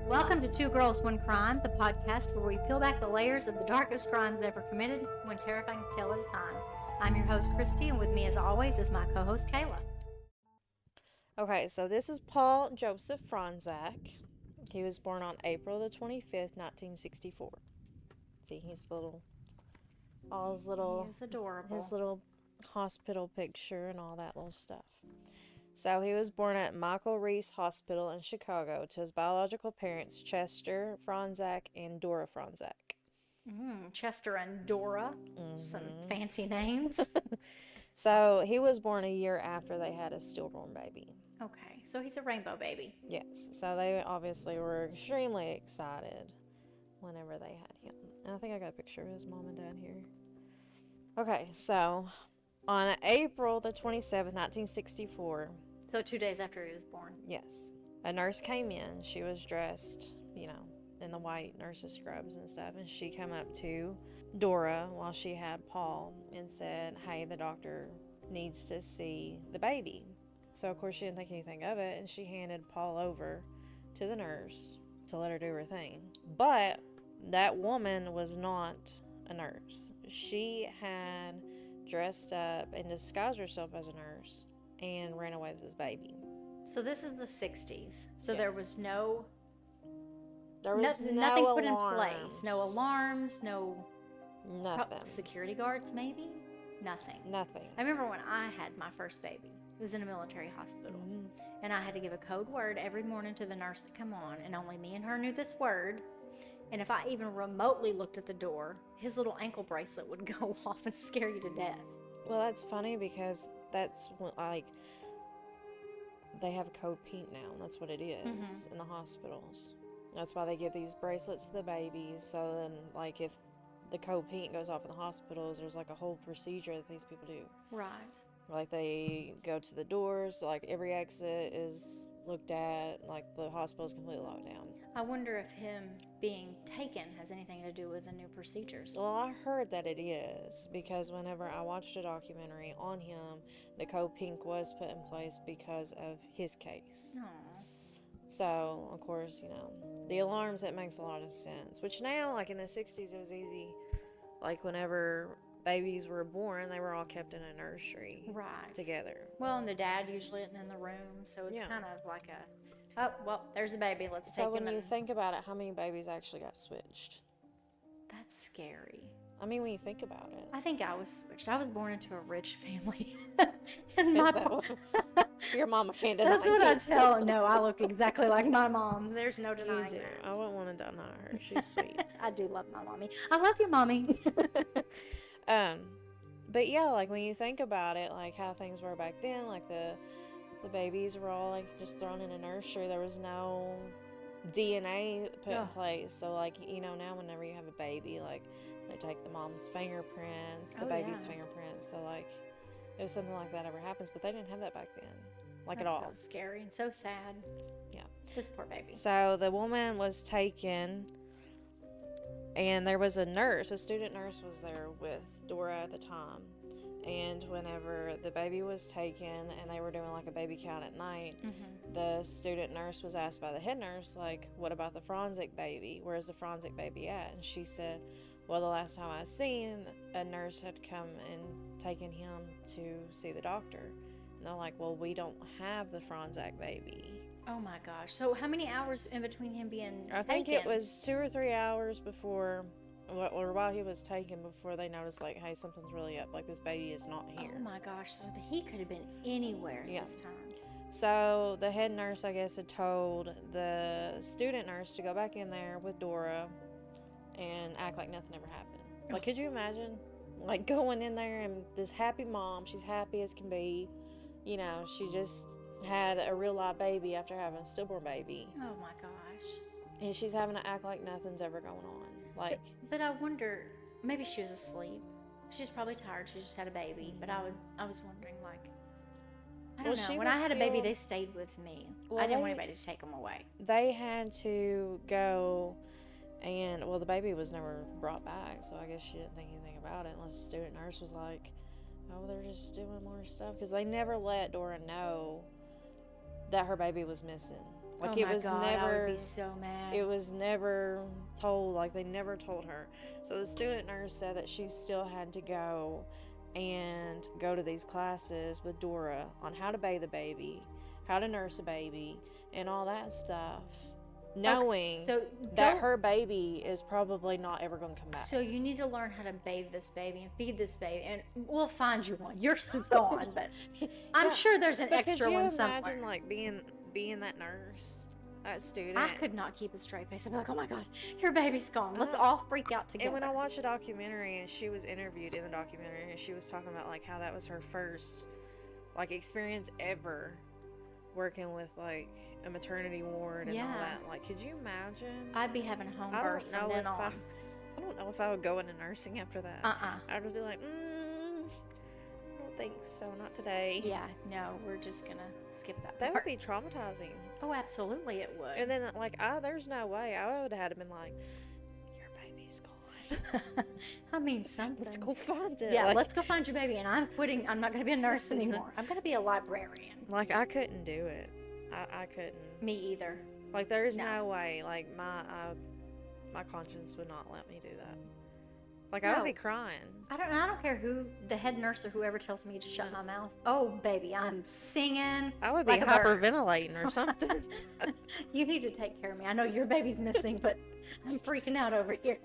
Welcome to Two Girls, One Crime, the podcast where we peel back the layers of the darkest crimes ever committed, one terrifying tale at a time. I'm your host, Christy, and with me, as always, is my co-host, Kayla. Okay, so this is Paul Joseph Fronczak. He was born on April the 25th, 1964. See, he's little, all his little, He is adorable. his little hospital picture and all that little stuff. So he was born at Michael Reese Hospital in Chicago to his biological parents, Chester Fronczak and Dora Fronczak. Chester and Dora, some fancy names. So he was born a year after they had a stillborn baby. Okay, so he's a rainbow baby. Yes, so they obviously were extremely excited whenever they had him. And I think I got a picture of his mom and dad here. Okay, so on April the 27th, 1964. So 2 days after he was born. Yes, a nurse came in. She was dressed, in the white nurse's scrubs and stuff. And she came up to Dora while she had Paul and said, hey, the doctor needs to see the baby. So, of course, she didn't think anything of it, and she handed Paul over to the nurse to let her do her thing. But that woman was not a nurse. She had dressed up and disguised herself as a nurse and ran away with his baby. So this is the 60s. So Yes. there was no nothing put in place. No alarms, Nothing. security guards, maybe? Nothing. I remember when I had my first baby. It was in a military hospital. And I had to give a code word every morning to the nurse to come on, and only me and her knew this word. And if I even remotely looked at the door, his little ankle bracelet would go off and scare you to death. Well, that's funny because that's like they have a code pink now, and that's what it is in the hospitals. That's why they give these bracelets to the babies. So then, like, if the code pink goes off in the hospitals, there's like a whole procedure that these people do. Right. Like, they go to the doors, like every exit is looked at, like the hospital is completely locked down. I wonder if him being taken has anything to do with the new procedures. Well, I heard that it is, because whenever I watched a documentary on him, the code pink was put in place because of his case. Aw. So, of course, the alarms, it makes a lot of sense. Which now, like in the 60s, it was easy. Like whenever babies were born, they were all kept in a nursery together. Well, and the dad usually isn't in the room, so it's kind of like there's a baby, let's take him. So when you think about it, how many babies actually got switched? That's scary. I mean, when you think about it. I think I was switched. I was born into a rich family. And your mama can't deny That's what I tell. No, I look exactly like my mom. There's no denying You do. that. I wouldn't want to deny her. She's sweet. I do love my mommy. I love you, mommy. But yeah, like when you think about it, like how things were back then, like the babies were all like just thrown in a nursery. There was no DNA put in place. So like, now whenever you have a baby, like they take the mom's fingerprints, the baby's fingerprints. So like if something like that ever happens, but they didn't have that back then, at all. So scary and so sad. Yeah. This poor baby. So the woman was taken, and there was a student nurse was there with Dora at the time. And whenever the baby was taken and they were doing like a baby count at night, the student nurse was asked by the head nurse, like, what about the Fronczak baby? Where's the Fronczak baby at? And she said, well, the last time I seen, a nurse had come and taken him to see the doctor. And they're like, well, we don't have the Fronczak baby. Oh my gosh. So how many hours in between him being taken? I think it was 2 or 3 hours before, or while he was taken, before they noticed, like, hey, something's really up. Like, this baby is not here. Oh my gosh. So he could have been anywhere this time. So the head nurse, I guess, had told the student nurse to go back in there with Dora and act like nothing ever happened. Like, could you imagine, like, going in there and this happy mom, she's happy as can be, she just had a real live baby after having a stillborn baby. Oh my gosh. And she's having to act like nothing's ever going on. Like, but I wonder, maybe she was asleep. She's probably tired. She just had a baby. But I was wondering, like, I don't know. When I had a baby, they stayed with me. I didn't want anybody to take them away. They had to go, and, well, the baby was never brought back, so I guess she didn't think anything about it, unless the student nurse was like, oh, they're just doing more stuff. Because they never let Dora know that her baby was missing. Like, oh it my was God, never. I would be so mad. It was never told. Like, they never told her. So the student nurse said that she still had to go to these classes with Dora on how to bathe a baby, how to nurse a baby, and all that stuff, knowing that her baby is probably not ever going to come back. So you need to learn how to bathe this baby and feed this baby, and we'll find you one. Yours is gone, but I'm sure there's an extra one somewhere. Could you imagine, like, being that nurse, that student? I could not keep a straight face. I'd be like, oh my God, your baby's gone. Let's all freak out together. And when I watched the documentary, and she was interviewed in the documentary, and she was talking about, like, how that was her first, like, experience ever working with, like, a maternity ward and all that. Like, could you imagine? I'd be having a home birth from then on. I don't know if I would go into nursing after that. I'd just be like, I don't think so, not today. Yeah, no, we're just gonna skip that part. That would be traumatizing. Oh, absolutely it would. And then, like, there's no way. I would have had to been like, your baby's gone. I mean, something. Let's go find it. Yeah, like, let's go find your baby, and I'm quitting. I'm not gonna be a nurse anymore. I'm gonna be a librarian. Like, I couldn't do it. I couldn't. Me either. Like, there's no way. Like, my conscience would not let me do that. Like, I would be crying. I don't care who the head nurse or whoever tells me to shut my mouth. Oh, baby, I'm singing. I would be like hyperventilating or something. You need to take care of me. I know your baby's missing, but I'm freaking out over here.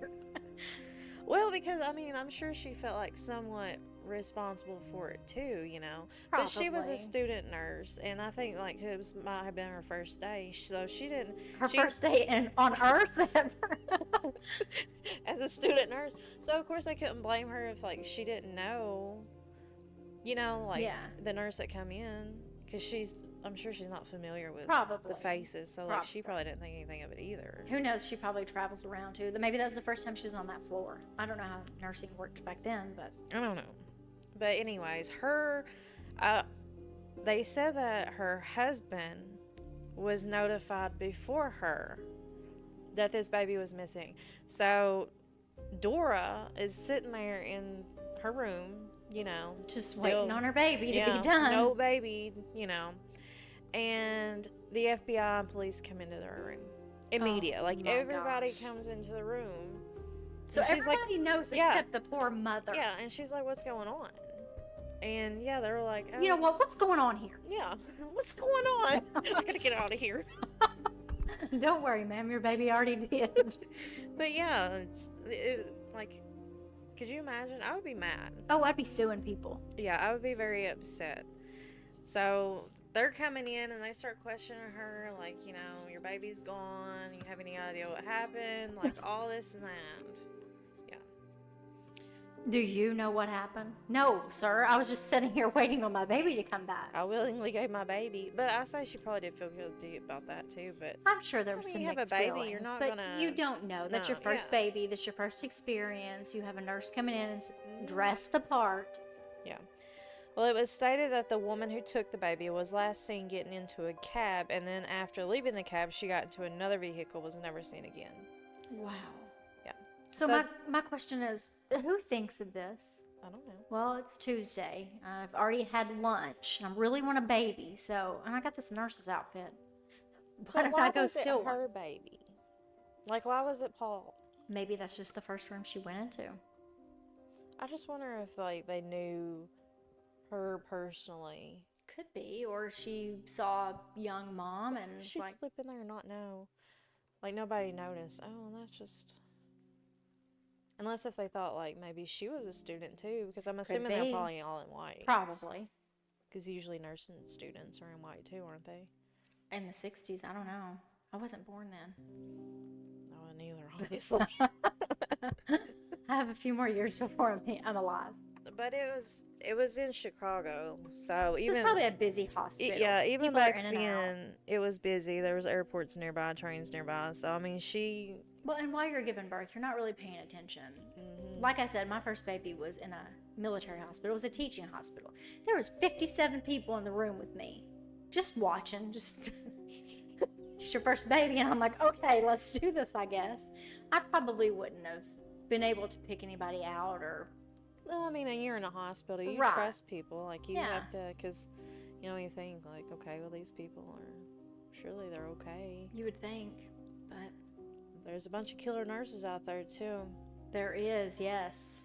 Well, because, I mean, I'm sure she felt like somewhat responsible for it too, you know. Probably. But she was a student nurse, and I think, like, might have been her first day, so she didn't. First day on Earth ever. As a student nurse. So, of course, they couldn't blame her if, like, she didn't know, you know, like, the nurse that come in, because I'm sure she's not familiar with the faces, so, like, she probably didn't think anything of it either. Who knows? She probably travels around, too. Maybe that was the first time she was on that floor. I don't know how nursing worked back then, but... I don't know. But anyways, they said that her husband was notified before her that this baby was missing. So Dora is sitting there in her room, you know, just waiting on her baby to be done. No baby, you know. And the FBI and police come into their room immediately. Like, everybody comes into the room. So everybody knows except the poor mother. Yeah, and she's like, what's going on? And yeah, they were like, you know what? What's going on here? Yeah, what's going on? I gotta get out of here. Don't worry, ma'am. Your baby already did. But yeah, like, could you imagine? I would be mad. Oh, I'd be suing people. Yeah, I would be very upset. So they're coming in and they start questioning her, like, you know, your baby's gone. You have any idea what happened? Like, all this and that. Do you know what happened? No, sir. I was just sitting here waiting on my baby to come back. I willingly gave my baby, but I say she probably did feel guilty about that too. But I'm sure there was some you have mixed a baby, feelings, you're not but gonna. You don't know. That's your first baby. That's your first experience. You have a nurse coming in and dress the part. Yeah. Well, it was stated that the woman who took the baby was last seen getting into a cab, and then after leaving the cab, she got into another vehicle, was never seen again. Wow. Yeah. So my question is, who thinks of this? I don't know. Well, it's Tuesday. I've already had lunch. I really want a baby, and I got this nurse's outfit. Why don't I go steal one? Her baby? Like, why was it Paul? Maybe that's just the first room she went into. I just wonder if, like, they knew her personally. Could be, or she saw a young mom and she slip in there and not know. Like, nobody noticed. Oh, that's just. Unless if they thought, like, maybe she was a student too, because I'm assuming they're probably all in white. Probably. Because usually nursing students are in white too, aren't they? In the 60s, I don't know. I wasn't born then. I wasn't either, obviously. I have a few more years before I'm alive. But it was in Chicago, so even it's probably a busy hospital. Even people back then, it was busy. There was airports nearby, trains nearby. So I mean, Well, and while you're giving birth, you're not really paying attention. Mm-hmm. Like I said, my first baby was in a military hospital. It was a teaching hospital. There was 57 people in the room with me, just watching. Just it's your first baby, and I'm like, okay, let's do this. I guess I probably wouldn't have been able to pick anybody out or. Well, I mean, you're in a hospital. You trust people. Like, you have to, because, you know, you think, like, okay, well, these people are surely they're okay. You would think, but there's a bunch of killer nurses out there too. There is, yes.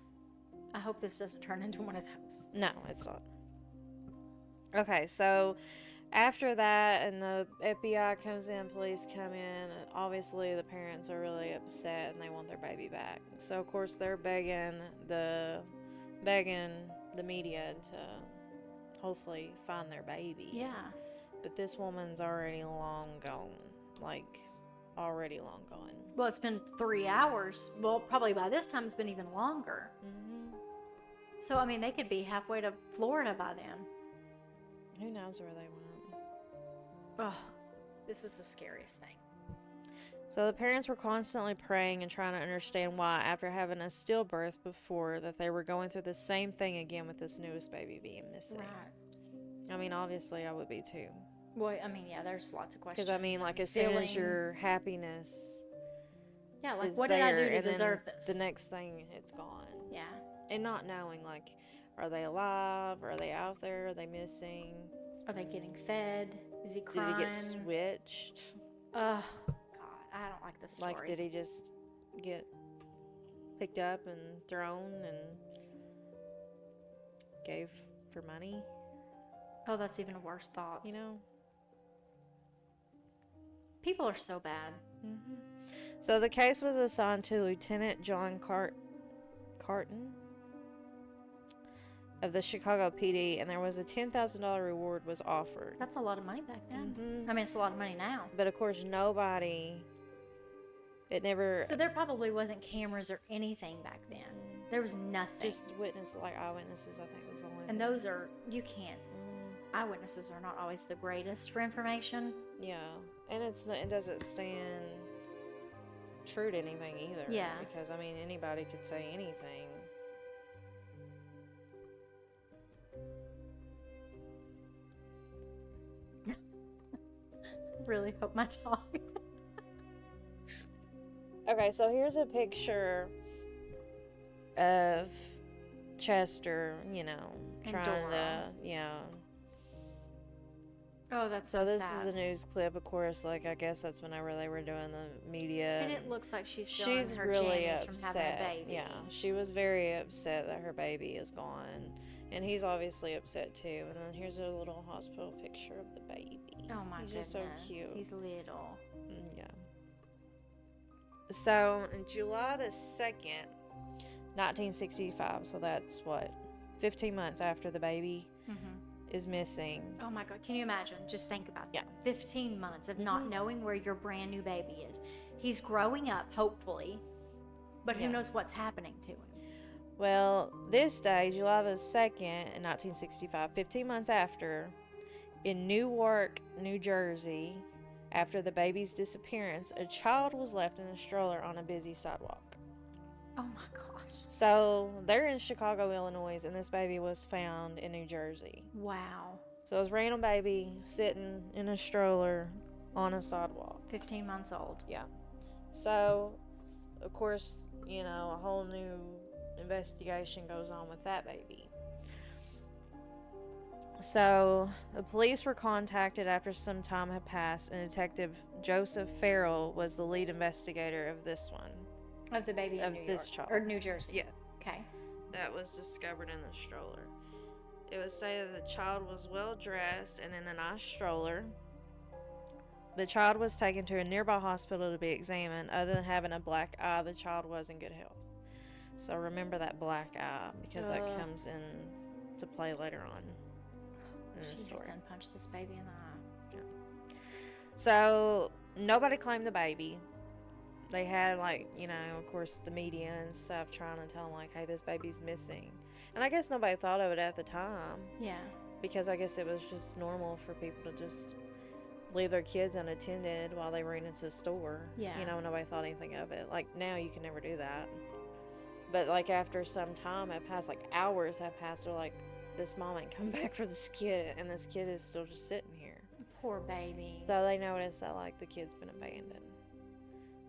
I hope this doesn't turn into one of those. No, it's not. Okay, so after that, and the FBI comes in, police come in, obviously the parents are really upset and they want their baby back. So of course they're begging the media to hopefully find their baby. Yeah. But this woman's already long gone. Already long gone. Well, it's been 3 hours. Well, probably by this time it's been even longer. Mm-hmm. So, I mean, they could be halfway to Florida by then. Who knows where they went? Oh, this is the scariest thing. So the parents were constantly praying and trying to understand why, after having a stillbirth before, that they were going through the same thing again with this newest baby being missing. Right. I mean, obviously I would be too. Well, I mean, yeah, there's lots of questions. Because, I mean, like, as soon as your happiness yeah, like, is what did there, I do to and deserve then this? the next thing, it's gone. Yeah. And not knowing, like, are they alive? Are they out there? Are they missing? Are they getting fed? Is he crying? Did he get switched? God, I don't like this story. Like, did he just get picked up and thrown and gave for money? Oh, that's even a worse thought. You know? People are so bad. Mm-hmm. So the case was assigned to Lieutenant John Carton of the Chicago PD, and there was a $10,000 reward was offered. That's a lot of money back then. Mm-hmm. I mean, it's a lot of money now. But of course, it never... So there probably wasn't cameras or anything back then. There was nothing. Just eyewitnesses, I think was the one. And those are, you can't. Eyewitnesses are not always the greatest for information. Yeah. And it doesn't stand true to anything either. Yeah. Because, I mean, anybody could say anything. Really hope my dog. Okay, so here's a picture of Chester, And trying Dora. to, Oh, that's So this sad. is a news clip, of course. Like, I guess that's whenever they were doing the media. And it looks like she's still in her really jammies upset. from having a baby. Yeah, she was very upset that her baby is gone, and he's obviously upset too. And then here's a little hospital picture of the baby. Oh my He's goodness. just so cute. He's little. Yeah. So, on July the 2nd, 1965, so that's what, 15 months after the baby is missing. Oh my God. Can you imagine? Just think about that. Yeah. 15 months of not knowing where your brand new baby is. He's growing up, hopefully, but who knows what's happening to him? Well, this day, July the 2nd, in 1965, 15 months after, in Newark, New Jersey, after the baby's disappearance, a child was left in a stroller on a busy sidewalk. Oh my gosh. So they're in Chicago, Illinois, and this baby was found in New Jersey. Wow. So it was a random baby sitting in a stroller on a sidewalk. 15 months old. Yeah. So, of course, a whole new investigation goes on with that baby. So, the police were contacted after some time had passed, and Detective Joseph Farrell was the lead investigator of this one. Of the baby in New this York. child. Or New Jersey. Yeah. Okay. That was discovered in the stroller. It was stated the child was well dressed and in a nice stroller. The child was taken to a nearby hospital to be examined. Other than having a black eye, the child was in good health. So remember that black eye, because that comes in to play later on in the She story. just done punched this baby in the eye. Yeah. So nobody claimed the baby. They had, of course, the media and stuff trying to tell them, hey, this baby's missing. And I guess nobody thought of it at the time. Yeah. Because I guess it was just normal for people to just leave their kids unattended while they ran into the store. Yeah. Nobody thought anything of it. Like, now you can never do that. But, after some time had passed, hours have passed, they're like, this mom ain't come back for this kid, and this kid is still just sitting here. Poor baby. So they noticed that, the kid's been abandoned.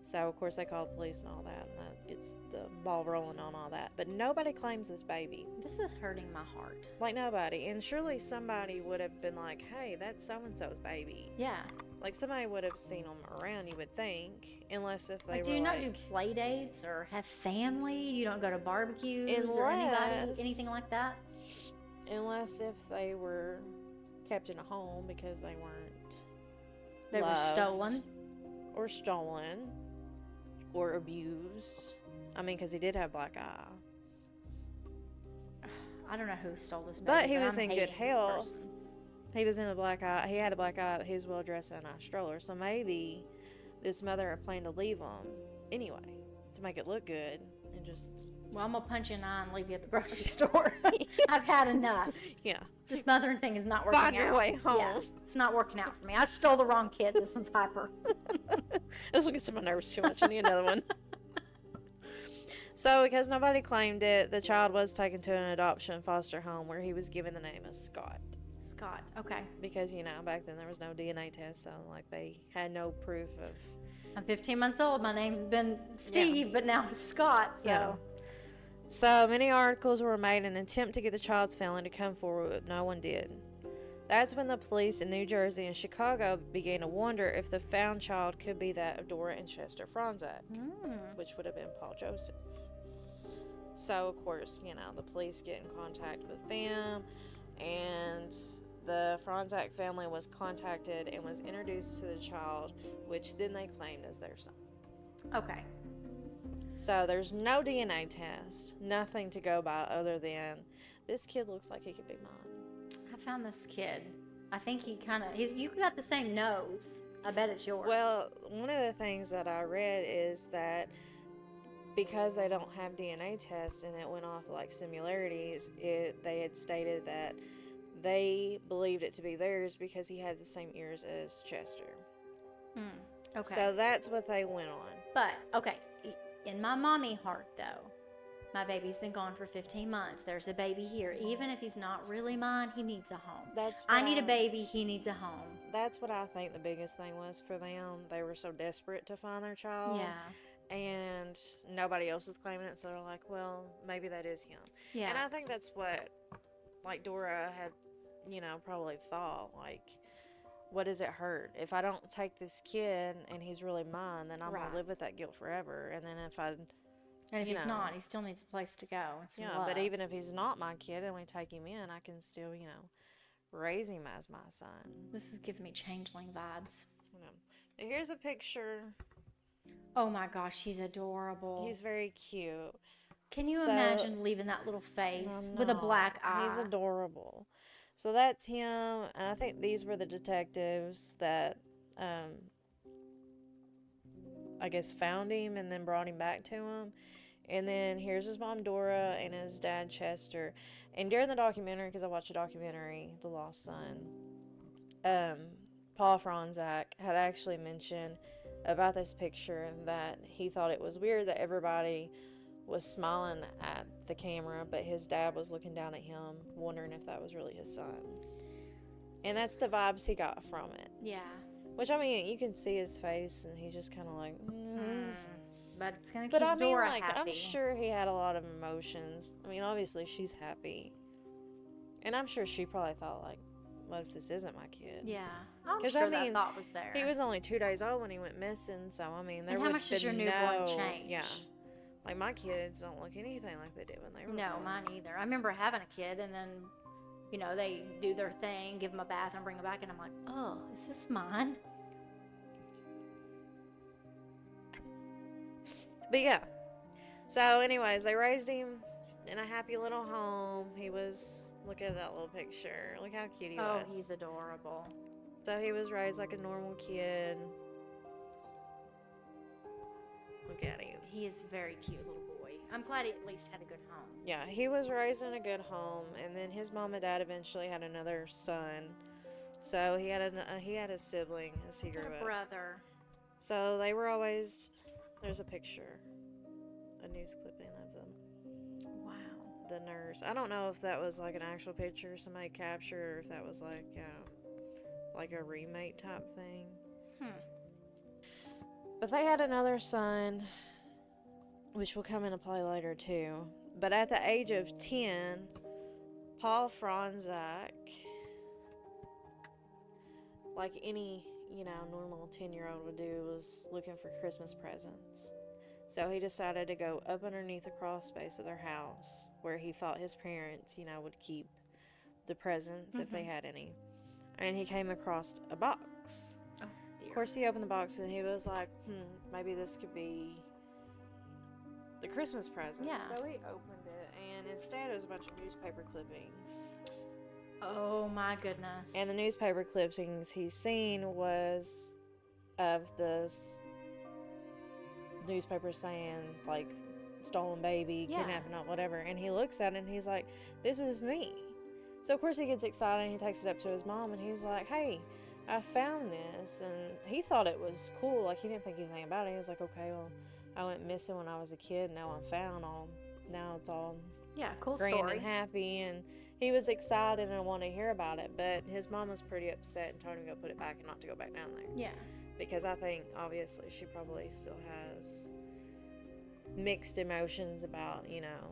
So, of course, they called the police and all that, and that gets the ball rolling on all that. But nobody claims this baby. This is hurting my heart. Nobody. And surely somebody would have been like, hey, that's so-and-so's baby. Yeah. Like, somebody would have seen them around, you would think, unless if they were, do you not do play dates or have family? You don't go to barbecues or anything like that? Unless if they were kept in a home because they weren't They were stolen? Or abused. I mean, because he did have black eye. I don't know who stole this baby, but he was I'm in good hating this health. person. He was in a black eye. He had a black eye, but he was well dressed in a nice stroller. So maybe this mother had planned to leave him anyway to make it look good and just. Well, I'm gonna punch you in the eye and leave you at the grocery store. I've had enough. Yeah. This mothering thing is not working out. Find your way home. Yeah, it's not working out for me. I stole the wrong kid. This one's hyper. This one gets on my nerves too much. I need another one. So, because nobody claimed it, the child was taken to an adoption foster home where he was given the name of Scott. Scott, okay. Because, back then there was no DNA test, so, they had no proof of... I'm 15 months old. My name's been Steve, but now I'm Scott, so... Yeah. So, many articles were made in an attempt to get the child's family to come forward, but no one did. That's when the police in New Jersey and Chicago began to wonder if the found child could be that of Dora and Chester Fronczak, which would have been Paul Joseph. So, of course, the police get in contact with them, and the Fronczak family was contacted and was introduced to the child, which then they claimed as their son. Okay. So, there's no DNA test, nothing to go by other than this kid looks like he could be mine. I found this kid. I think you got the same nose. I bet it's yours. Well, one of the things that I read is that because they don't have DNA tests and it went off similarities, they had stated that they believed it to be theirs because he had the same ears as Chester. Okay. So that's what they went on. But, okay, in my mommy heart, though, my baby's been gone for 15 months. There's a baby here. Even if he's not really mine, he needs a home. I need a baby. He needs a home. That's what I think the biggest thing was for them. They were so desperate to find their child. Yeah. And nobody else was claiming it, so they're like, well, maybe that is him. Yeah. And I think that's what, Dora had, probably thought, what does it hurt? If I don't take this kid and he's really mine, then I'm going to live with that guilt forever. And then if he's not, he still needs a place to go. But even if he's not my kid and we take him in, I can still, raise him as my son. This is giving me changeling vibes. Here's a picture. Oh my gosh, he's adorable. He's very cute. Can you imagine leaving that little face with a black eye? He's adorable. So that's him, and I think these were the detectives that, I guess, found him and then brought him back to him. And then here's his mom, Dora, and his dad, Chester. And during the documentary, because I watched a documentary, The Lost Son, Paul Fronczak had actually mentioned about this picture that he thought it was weird that everybody was smiling at the camera, but his dad was looking down at him, wondering if that was really his son. And that's the vibes he got from it. Yeah. Which, you can see his face, and he's just kind of like, But it's going to keep Dora happy. I'm sure he had a lot of emotions. Obviously, she's happy. And I'm sure she probably thought, what if this isn't my kid? Yeah. I'm sure that thought was there. He was only 2 days old when he went missing, so, there how much does your newborn change? Yeah. My kids don't look anything like they did when they were born. Mine either. I remember having a kid, and then, they do their thing, give them a bath, and bring them back, and I'm like, oh, is this mine? But yeah. So, anyways, they raised him in a happy little home. He was, look at that little picture. Look how cute he was. Oh, he's adorable. So, he was raised like a normal kid. Look at him. He is a very cute little boy. I'm glad he at least had a good home. Yeah, he was raised in a good home, and then his mom and dad eventually had another son. So he had a sibling as he grew up. Brother. So they were always. There's a picture, a news clipping of them. Wow. The nurse. I don't know if that was an actual picture somebody captured, or if that was like a remake type thing. But they had another son, which will come into play later too. But at the age of 10, Paul Fronczak, like any normal 10-year-old would do was looking for Christmas presents. So he decided to go up underneath the crawl space of their house where he thought his parents, would keep the presents if they had any. And he came across a box. Oh, dear. Of course, he opened the box and he was like, maybe this could be the Christmas present. Yeah. So he opened it, and instead it was a bunch of newspaper clippings. Oh, my goodness. And the newspaper clippings he's seen was of this newspaper saying, like, stolen baby, kidnapping, whatever. And he looks at it and he's like, this is me. So, of course, he gets excited and he takes it up to his mom and he's like, hey, I found this. And he thought it was cool. Like, he didn't think anything about it. He was like, okay, well, I went missing when I was a kid. Now I'm found. Now it's all cool grand story. and happy. And he was excited and wanted to hear about it. But his mom was pretty upset and told him to go put it back and not to go back down there. Yeah. Because I think, obviously, she probably still has mixed emotions about,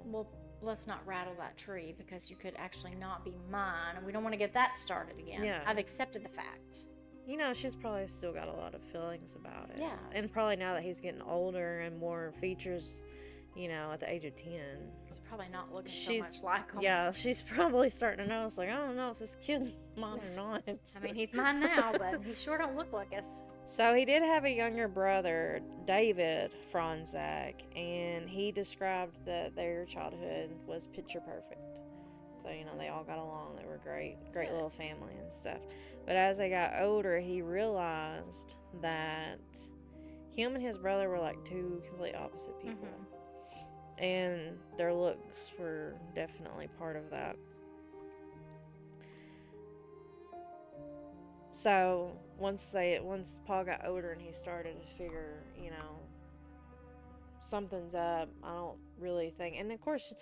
Well, let's not rattle that tree because you could actually not be mine, and we don't want to get that started again. Yeah. I've accepted the fact. She's probably still got a lot of feelings about it. Yeah. And probably now that he's getting older and more features, at the age of 10. He's probably not looking so much like him. Yeah, she's probably starting to notice, like, I don't know if this kid's mine or not. I mean, he's mine now, but he sure don't look like us. So he did have a younger brother, David Fronczak, and he described that their childhood was picture perfect. So, they all got along. They were great little family and stuff. But as they got older, he realized that him and his brother were like two complete opposite people. Mm-hmm. And their looks were definitely part of that. So once Paul got older and he started to figure, something's up, I don't really think. And of course,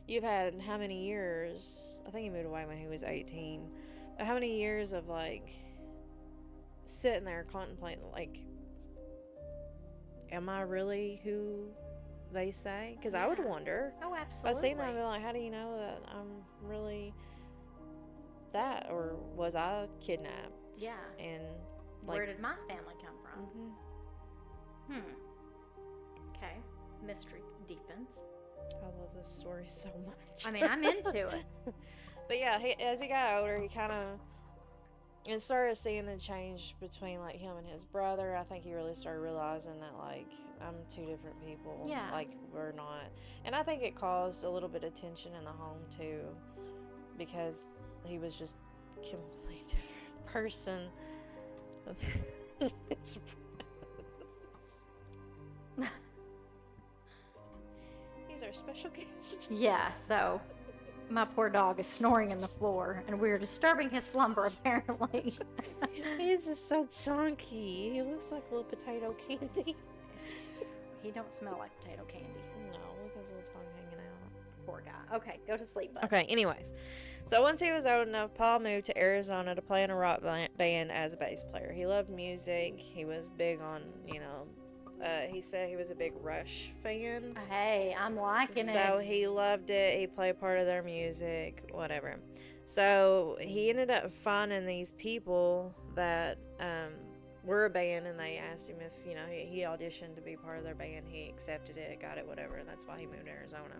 you've had how many years? I think he moved away when he was 18. But how many years of like sitting there contemplating, like, am I really who they say? Because I would wonder. Oh, absolutely. If I seen that, I'd be like, how do you know that I'm really that, or was I kidnapped? Yeah. And like, where did my family come from? Okay. Mystery deepens. I love this story so much. I mean, I'm into it. But yeah, as he got older, he kind of and started seeing the change between like him and his brother. I think he really started realizing that like I'm two different people. Yeah. Like we're not. And I think it caused a little bit of tension in the home too, because he was just a completely different person. It's he's our special guest. Yeah, so my poor dog is snoring in the floor, and we're disturbing his slumber, apparently. He's just so chunky. He looks like a little potato candy. He don't smell like potato candy. No, with his little tongue hanging out. Poor guy. Okay, go to sleep, bud. Okay, anyways. So once he was old enough, Paul moved to Arizona to play in a rock band as a bass player. He loved music. He was big on, he said he was a big Rush fan. Hey, I'm liking it. So he loved it. He played part of their music, whatever. So he ended up finding these people that were a band, and they asked him if, he auditioned to be part of their band. He accepted it, got it, whatever, and that's why he moved to Arizona.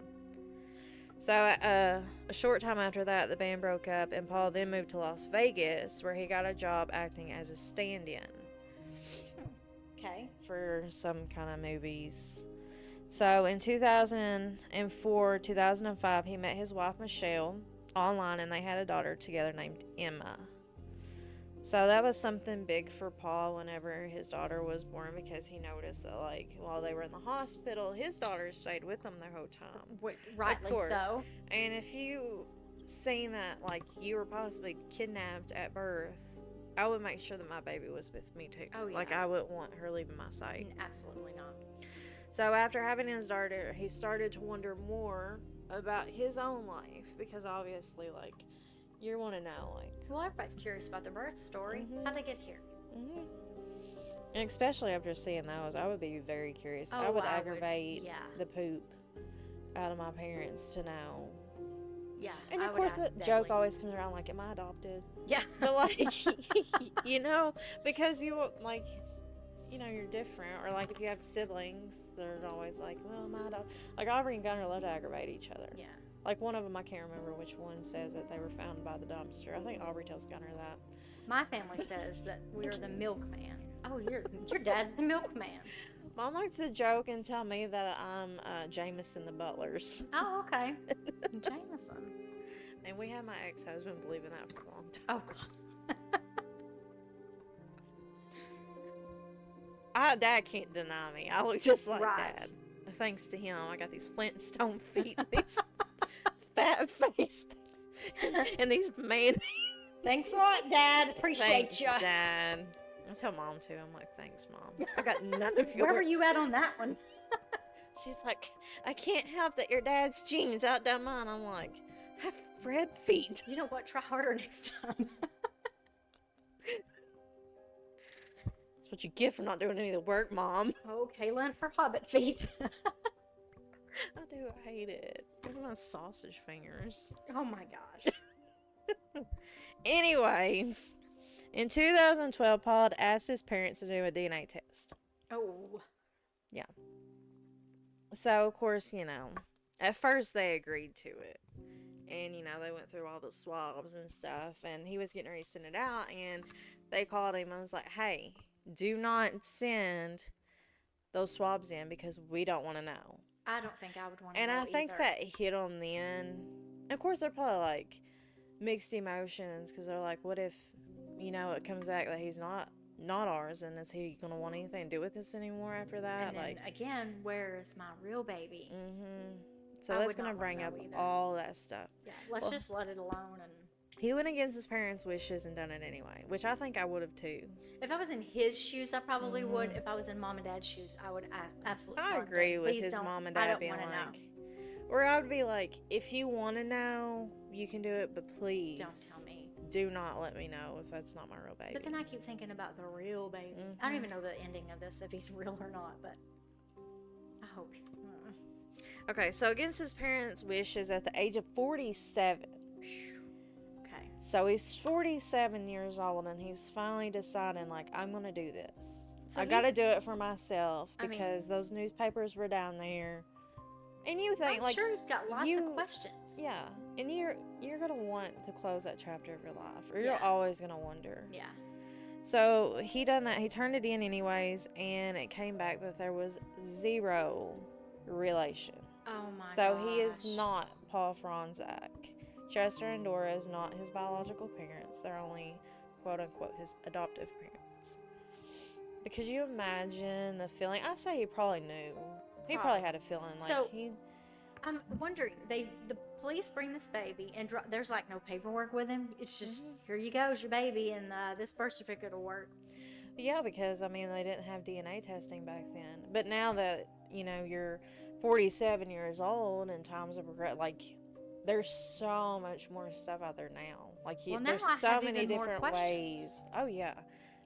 So a short time after that, the band broke up, and Paul then moved to Las Vegas, where he got a job acting as a stand-in. Okay. For some kind of movies. So in 2004, 2005, he met his wife Michelle online, and they had a daughter together named Emma. So that was something big for Paul whenever his daughter was born, because he noticed that, like, while they were in the hospital, his daughter stayed with them the whole time. Rightly so. And if you seen that, like, you were possibly kidnapped at birth, I would make sure that my baby was with me too. Oh, yeah. Like, I wouldn't want her leaving my sight. Absolutely not. So after having his daughter, he started to wonder more about his own life, because obviously, like, you want to know, like... Well, everybody's curious about the birth story. Mm-hmm. How'd they get here? Mm-hmm. And especially after seeing those, I would be very curious. Oh, I would aggravate yeah. the poop out of my parents to know Yeah. And I of would course, the ask joke daily. always comes around like, am I adopted? Yeah. But, like, because you're different. Or, like, if you have siblings, they're always like, well, am I adopted? Like, Aubrey and Gunner love to aggravate each other. Yeah. Like, one of them, I can't remember which one, says that they were found by the dumpster. I think Aubrey tells Gunner that. My family says that we are the milkman. Oh, your dad's the milkman. Mom likes to joke and tell me that I'm Jameson the Butlers. Oh, okay. Jameson. And we had my ex-husband believing that for a long time. Oh, God. Dad can't deny me. I look just like Right. Dad. Thanks to him, I got these Flintstone feet, these fat face, and these man. Thanks a lot, Dad. Appreciate Thanks, you. Dad. I tell Mom too. I'm like, thanks, Mom. I got none of yours. Where were you at on that one? She's like, I can't help that your dad's genes outdone mine. I'm like, I have red feet. You know what? Try harder next time. That's what you get for not doing any of the work, Mom. Oh, Kaylin for hobbit feet. I do hate it. Look at my sausage fingers. Oh my gosh. Anyways, in 2012, Paul had asked his parents to do a DNA test. Oh. Yeah. So, of course, at first they agreed to it. And, they went through all the swabs and stuff. And he was getting ready to send it out. And they called him and was like, hey, do not send those swabs in because we don't want to know. I don't think I would want to know And I think either. that hit them then. Of course, they're probably like mixed emotions because they're like, what if, it comes back that he's not ours, and is he going to want anything to do with this anymore after that? And then, again, where is my real baby? Mm-hmm. So I that's would going to not bring wanna up know either. all that stuff. Yeah, let's just let it alone. And He went against his parents' wishes and done it anyway, which I think I would have too. if I was in his shoes, I probably would. If I was in Mom and Dad's shoes, I would absolutely. I tell agree them, with "Please his don't- mom and I dad don't being wanna like, know. or I would be like, if you want to know, you can do it, but please Don't tell me." do not let me know if that's not my real baby. But then I keep thinking about the real baby. I don't even know the ending of this, if he's real or not, but I hope. Okay, so against his parents' wishes at the age of 47. Okay. So he's 47 years old and he's finally deciding, like, I'm going to do this. So I got to do it for myself because those newspapers were down there. And you think, I'm sure he's got lots of questions. Yeah, and you're going to want to close that chapter of your life, or you're Yeah. always going to wonder. Yeah. So he done that. He turned it in anyways, and it came back that there was zero relation. Oh my So gosh. he is not Paul Fronczak. Chester and Dora is not his biological parents. They're only, quote unquote, his adoptive parents. But could you imagine the feeling? I say he probably knew. He probably had a feeling like So- he. I'm wondering, the police bring this baby, and there's like no paperwork with him. It's just, here you go, it's your baby, and this birth certificate will work. Yeah, because they didn't have DNA testing back then. But now that you're 47 years old and times have progressed, like there's so much more stuff out there now. Like Well, now there's I so have many even more different questions. ways. Oh yeah,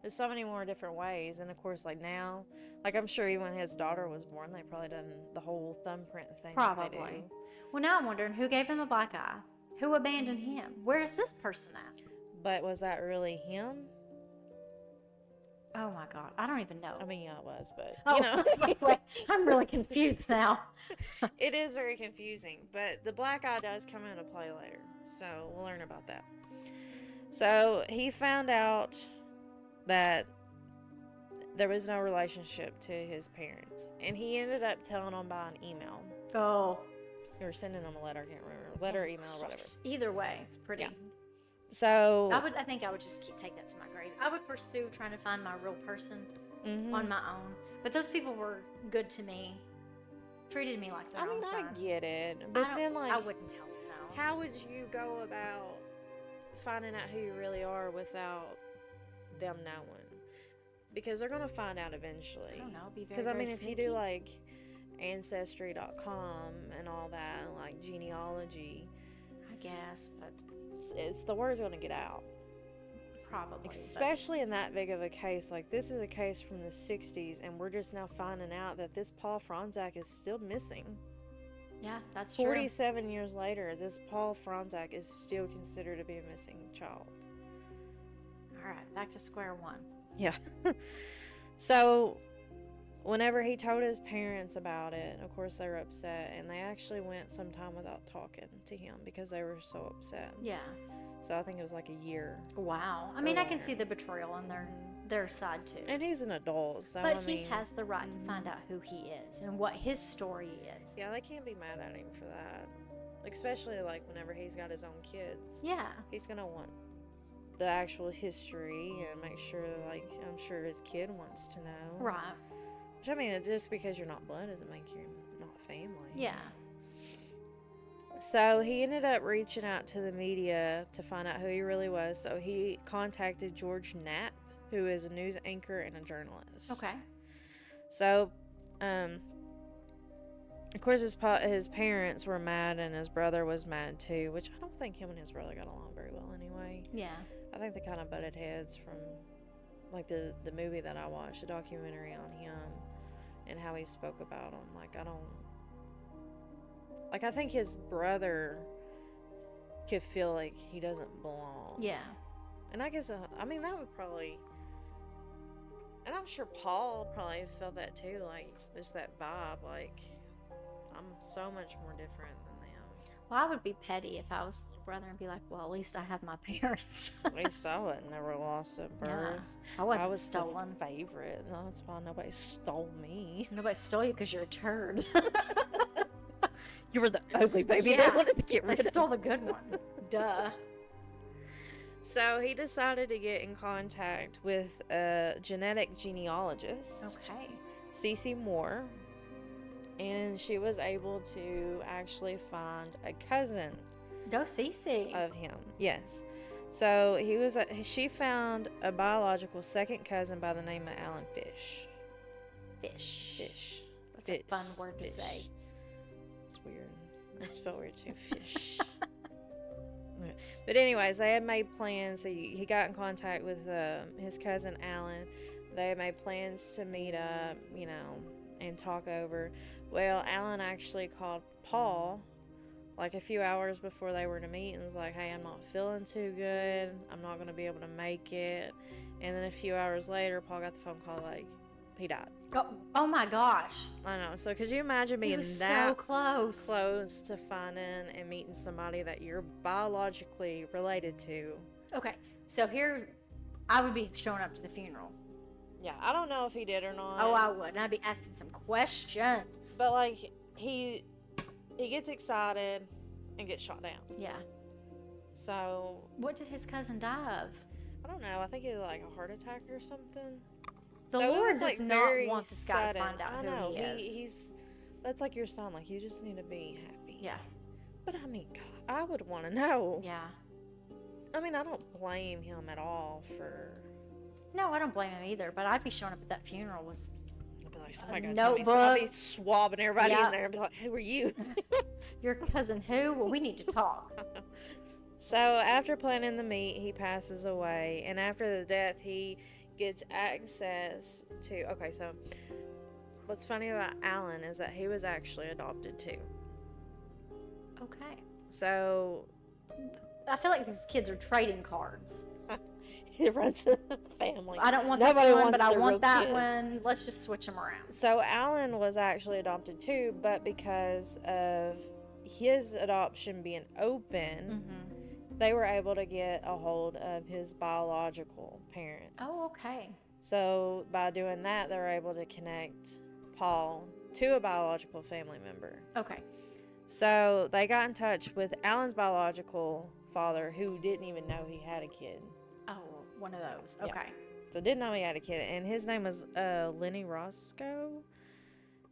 there's so many more different ways. And of course, like now, like I'm sure even when his daughter was born, they probably done the whole thumbprint thing. That they Probably. do. Well, now I'm wondering who gave him a black eye? Who abandoned him? Where is this person at? But was that really him? Oh my God, I don't even know. I mean, yeah, it was, but Oh, wait, I'm really confused now. It is very confusing, but the black eye does come into play later, so we'll learn about that. So he found out that there was no relationship to his parents, and he ended up telling them by an email. Oh. Or sending them a letter, I can't remember. Letter, email, whatever. Either way, it's pretty. Yeah. So I think I would just take that to my grave. I would pursue trying to find my real person mhm. on my own. But those people were good to me, treated me like their own son. I get it, but then like, I wouldn't tell them no. how would you go about finding out who you really are without them knowing? Because they're gonna find out eventually. I don't know. Be very, Because very if you sneaky. do like Ancestry.com and all that, like genealogy, I guess, but it's the word's gonna get out. probably. Especially in that big of a case. Like this is a case from the 60s, and we're just now finding out that this Paul Fronczak is still missing. Yeah, that's true. 47 years later, this Paul Fronczak is still considered to be a missing child. All right, back to square one. Yeah. So, whenever he told his parents about it, of course they were upset, and they actually went some time without talking to him because they were so upset. Yeah. So I think it was like a year. Wow. I mean, I can see the betrayal on their side too. And he's an adult, so but he has the right to find out who he is and what his story is. Yeah, they can't be mad at him for that. Especially like whenever he's got his own kids. Yeah. He's gonna want the actual history and make sure, like, I'm sure his kid wants to know. Right. Which, I mean, just because you're not blood doesn't make you not family. Yeah. So he ended up reaching out to the media to find out who he really was. So he contacted George Knapp, who is a news anchor and a journalist. Okay. So, of course, his parents were mad and his brother was mad too, which I don't think him and his brother got along very well anyway. Yeah. I think they kind of butted heads from, like, the movie that I watched, the documentary on him and how he spoke about him. I think his brother could feel like he doesn't belong. Yeah. And I guess, I mean, that would probably, and I'm sure Paul probably felt that too, like, there's that vibe, like, I'm so much more different than them. Well, I would be petty if I was his brother and be like, well, at least I have my parents. At least I wasn't never lost at birth. Yeah. I was stolen. The favorite. No, that's why nobody stole me. Nobody stole you because you're a turd. You were the ugly baby Yeah. they wanted to get rid I of. stole the good one. Duh. So he decided to get in contact with a genetic genealogist, Okay. Cece Moore, and she was able to actually find a cousin Go Cece. of him. Yes. So she found a biological second cousin by the name of Alan Fish. Fish. That's Fish. a fun word to Fish. say. It's weird. I spell weird too. Fish. But anyways, they had made plans. He got in contact with his cousin Alan. They had made plans to meet up, and talk over. Well, Alan actually called Paul like a few hours before they were to meet and was like, hey, I'm not feeling too good. I'm not going to be able to make it. And then a few hours later, Paul got the phone call like, he died. Oh my gosh. I know. So could you imagine being so close to finding and meeting somebody that you're biologically related to? Okay, so here I would be showing up to the funeral. Yeah, I don't know if he did or not. Oh, I would, and I'd be asking some questions. But like he gets excited and gets shot down. Yeah. So what did his cousin die of? I don't know. I think it was like a heart attack or something. The so Lord does does not want this guy to find out I know. who he is. He's that's like your son. Like, you just need to be happy. Yeah. But I mean, God, I would want to know. Yeah. I mean, I don't blame him at all for. No, I don't blame him either. But I'd be showing up at that funeral with I'd be like, somebody gotta tell me. So I'll be swabbing everybody in there and be like, who are you? Your cousin who? Well, we need to talk. So after planning the meet, he passes away, and after the death, he gets access to. Okay, so what's funny about Alan is that he was actually adopted too. Okay. So I feel like these kids are trading cards. It runs in the family. I don't want Nobody this one, wants but I the want real that kids. one. Let's just switch them around. So Alan was actually adopted too, but because of his adoption being open, they were able to get a hold of his biological parents. Oh, okay. So by doing that, they were able to connect Paul to a biological family member. Okay. So they got in touch with Alan's biological father, who didn't even know he had a kid. Oh, one of those. Yeah. Okay. So didn't know he had a kid, and his name was Lenny Roscoe.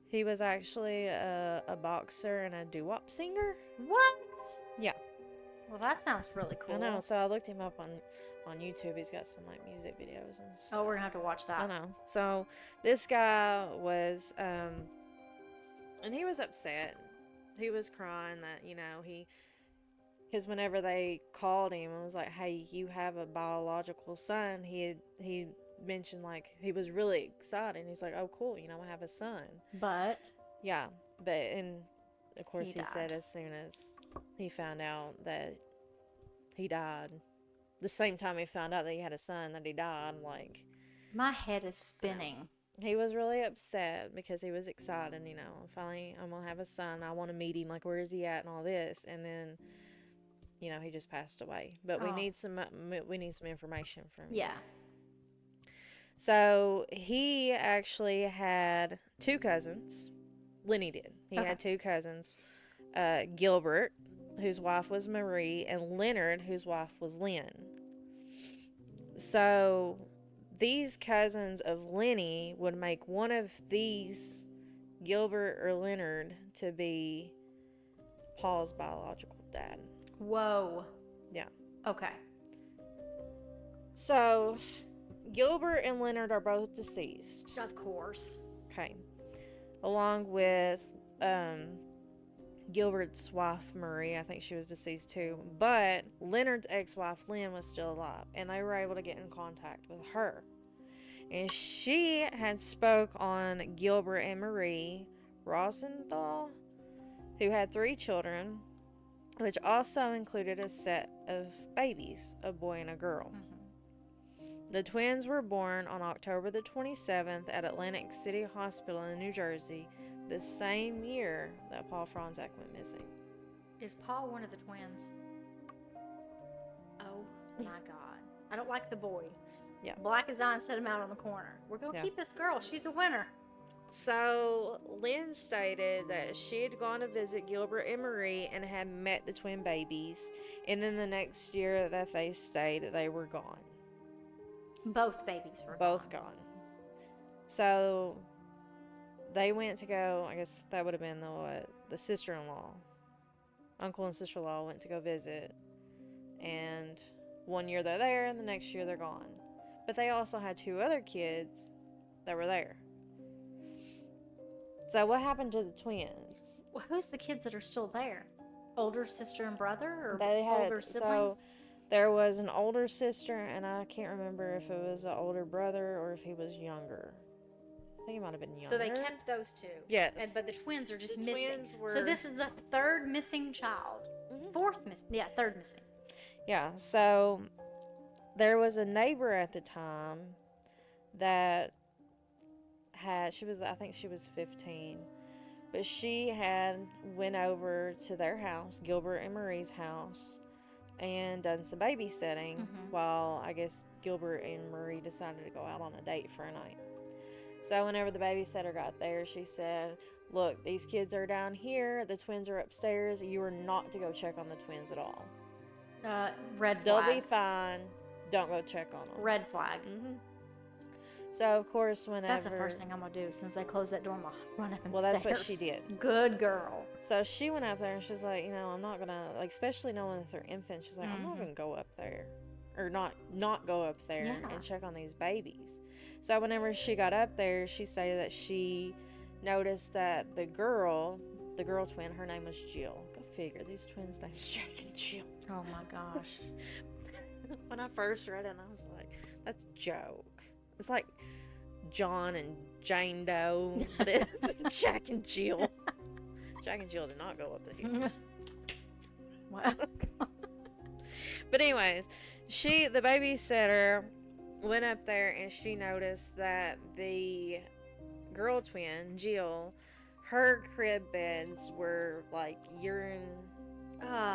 He was actually a boxer and a doo-wop singer. What? Yeah. Well, that sounds really cool. I know. So I looked him up on YouTube. He's got some like music videos and stuff. Oh, we're gonna have to watch that. I know. So this guy was, and he was upset. He was crying that, because whenever they called him and was like, hey, you have a biological son, he mentioned, like, he was really excited. He's like, oh, cool, I have a son. But Yeah, but, and of course, he said as soon as he found out that he died, the same time he found out that he had a son, that he died, like... My head is spinning. He was really upset because he was excited, you know. Finally, I'm going to have a son. I want to meet him. Like, where is he at and all this? And then, you know, he just passed away. But we need some information from him. Yeah. So, he actually had 2 cousins. Lenny did. He had 2 cousins. Gilbert, whose wife was Marie, and Leonard, whose wife was Lynn. So, these cousins of Lenny would make one of these, Gilbert or Leonard, to be Paul's biological dad. Whoa. Yeah. Okay. So, Gilbert and Leonard are both deceased. Of course. Okay. Along with Gilbert's wife, Marie. I think she was deceased too. But Leonard's ex-wife, Lynn, was still alive. And they were able to get in contact with her. And she had spoke on Gilbert and Marie Rosenthal, who had 3 children, which also included a set of babies, a boy and a girl. Mm-hmm. The twins were born on October the 27th at Atlantic City Hospital in New Jersey, the same year that Paul Fronczak went missing. Is Paul one of the twins? Oh my God. I don't like the boy. Yeah. Black as I and set him out on the corner. We're going to keep this girl. She's a winner. So, Lynn stated that she had gone to visit Gilbert and Marie and had met the twin babies. And then the next year that they stayed, they were gone. Both babies were both gone. So, they went to go, I guess that would have been the sister-in-law. Uncle and sister-in-law went to go visit. And one year they're there, and the next year they're gone. But they also had 2 other kids that were there. So what happened to the twins? Well, who's the kids that are still there? Older sister and brother, or they had, older siblings? So there was an older sister, and I can't remember if it was an older brother or if he was younger. I think he might have been younger. So they kept those 2. Yes. But the twins are just the missing. Twins were... So this is the 3rd missing child. Mm-hmm. 4th missing. Yeah, 3rd missing. Yeah, so there was a neighbor at the time that I think she was 15, but she had went over to their house, Gilbert and Marie's house, and done some babysitting while I guess Gilbert and Marie decided to go out on a date for a night. So whenever the babysitter got there, she said, look, these kids are down here, the twins are upstairs, you are not to go check on the twins at all. Red flag. They'll be fine. Don't go check on them. Red flag. Mm-hmm. So, of course, whenever... That's the first thing I'm going to do. As soon as they close that door, I'm going to run up and Well, that's what she did. Good girl. So, she went up there, and she's like, you know, I'm not going to... Like, especially knowing that they're infants, she's like, I'm not going to go up there. Or not go up there and check on these babies. So, whenever she got up there, she stated that she noticed that the girl twin, her name was Jill. Go figure. These twins' names Jack and Jill. Oh, my gosh. When I first read it, I was like, that's a joke. It's like John and Jane Doe, but it's Jack and Jill. Jack and Jill did not go up the hill. Wow. But anyways, the babysitter went up there and she noticed that the girl twin, Jill, her crib beds were like urine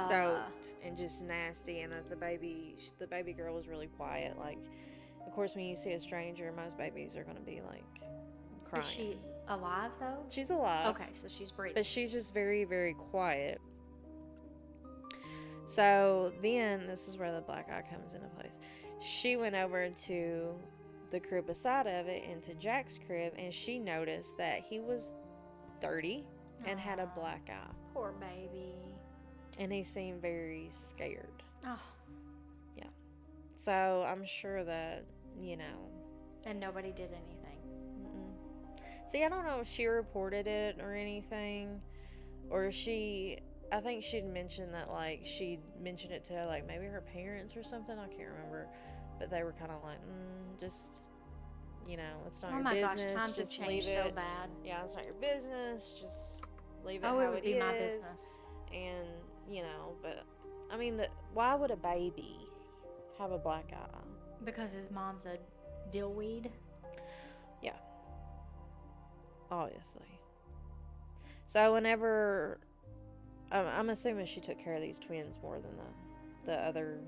soaked and just nasty, and that the baby girl was really quiet. Like, of course, when you see a stranger, most babies are going to be like crying. Is she alive though? She's alive. Okay, so she's breathing. But she's just very, very quiet. So then, this is where the black eye comes into place. She went over to the crib beside of it, into Jack's crib, and she noticed that he was dirty and had a black eye. Poor baby. And he seemed very scared. Oh. Yeah. So I'm sure that, you know. And nobody did anything. Mm-mm. See, I don't know if she reported it or anything. Or I think she'd mentioned that, like, she'd mentioned it to, like, maybe her parents or something. I can't remember. But they were kind of like, just, you know, it's not your business. Oh my gosh, times have changed so bad. Yeah, it's not your business. Just Leave it Oh, how it would be is. my business. And, but, I mean, why would a baby have a black eye? Because his mom's a dillweed. Yeah. Obviously. So whenever, I'm assuming she took care of these twins more than the other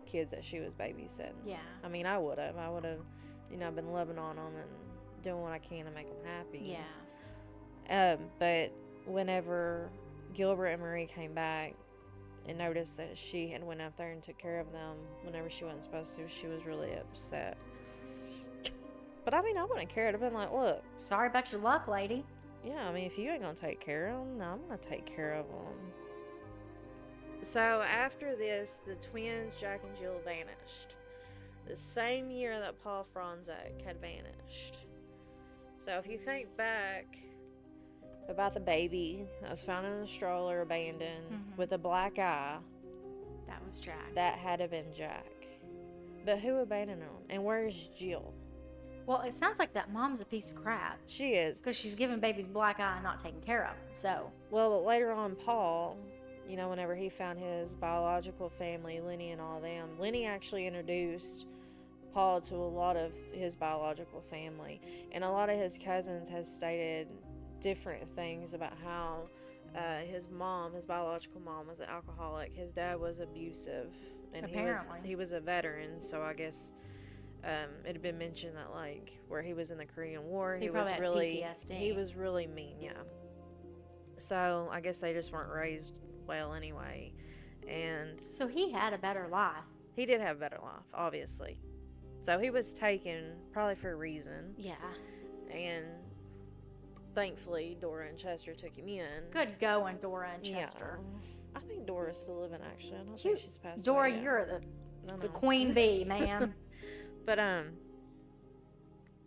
kids that she was babysitting. Yeah. I mean, I would have, been loving on them and doing what I can to make them happy. Yeah. But whenever Gilbert and Marie came back and noticed that she had went up there and took care of them whenever she wasn't supposed to, she was really upset. But I mean, I wouldn't care. I'd have been like, look. Sorry about your luck, lady. Yeah, I mean, if you ain't gonna take care of them, I'm gonna take care of them. So after this, the twins, Jack and Jill, vanished. The same year that Paul Fronczak had vanished. So if you think back about the baby that was found in the stroller, abandoned, with a black eye. That was Jack. That had to have been Jack. But who abandoned him? And where's Jill? Well, it sounds like that mom's a piece of crap. She is. Because she's giving babies black eye and not taking care of them, so. Well, but later on, Paul, whenever he found his biological family, Lenny and all them, Lenny actually introduced Paul to a lot of his biological family. And a lot of his cousins has stated different things about how his biological mom, was an alcoholic. His dad was abusive. And he was a veteran, so I guess it had been mentioned that, like, where he was in the Korean War, so he was really PTSD. He was really mean, yeah. So I guess they just weren't raised well anyway. And so he had a better life. He did have a better life, obviously. So he was taken probably for a reason. Yeah. And thankfully Dora and Chester took him in. Good going, Dora and Chester. Yeah. I think Dora's still living, actually. I don't think she's passed Dora, away yet. you're the queen bee, ma'am. But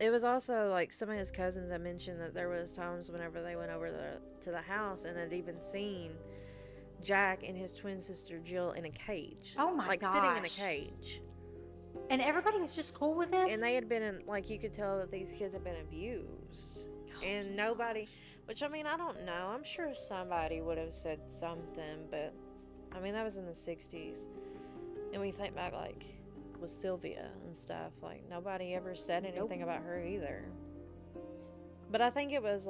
it was also like some of his cousins had mentioned that there was times whenever they went over to the house and had even seen Jack and his twin sister Jill in a cage. Oh my gosh. Sitting in a cage. And everybody was just cool with this? And they had been you could tell that these kids had been abused. And nobody, which I mean, I don't know. I'm sure somebody would have said something, but I mean, that was in the 60s. And we think back, with Sylvia and stuff, nobody ever said anything about her either. But I think it was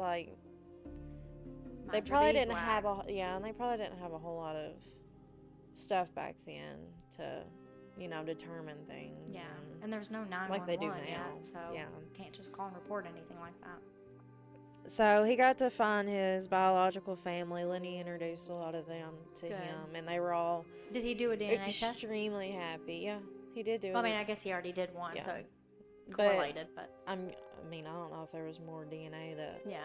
they probably didn't have and they probably didn't have a whole lot of stuff back then to, determine things. Yeah, and there's no 911 like they do now. Yet, so yeah, can't just call and report anything like that. So he got to find his biological family. Lenny introduced a lot of them to him, and they were all. Did he do a DNA test? Extremely happy. Yeah, he did do it. Well, I mean, I guess he already did one, so it correlated. But I don't know if there was more DNA that. Yeah.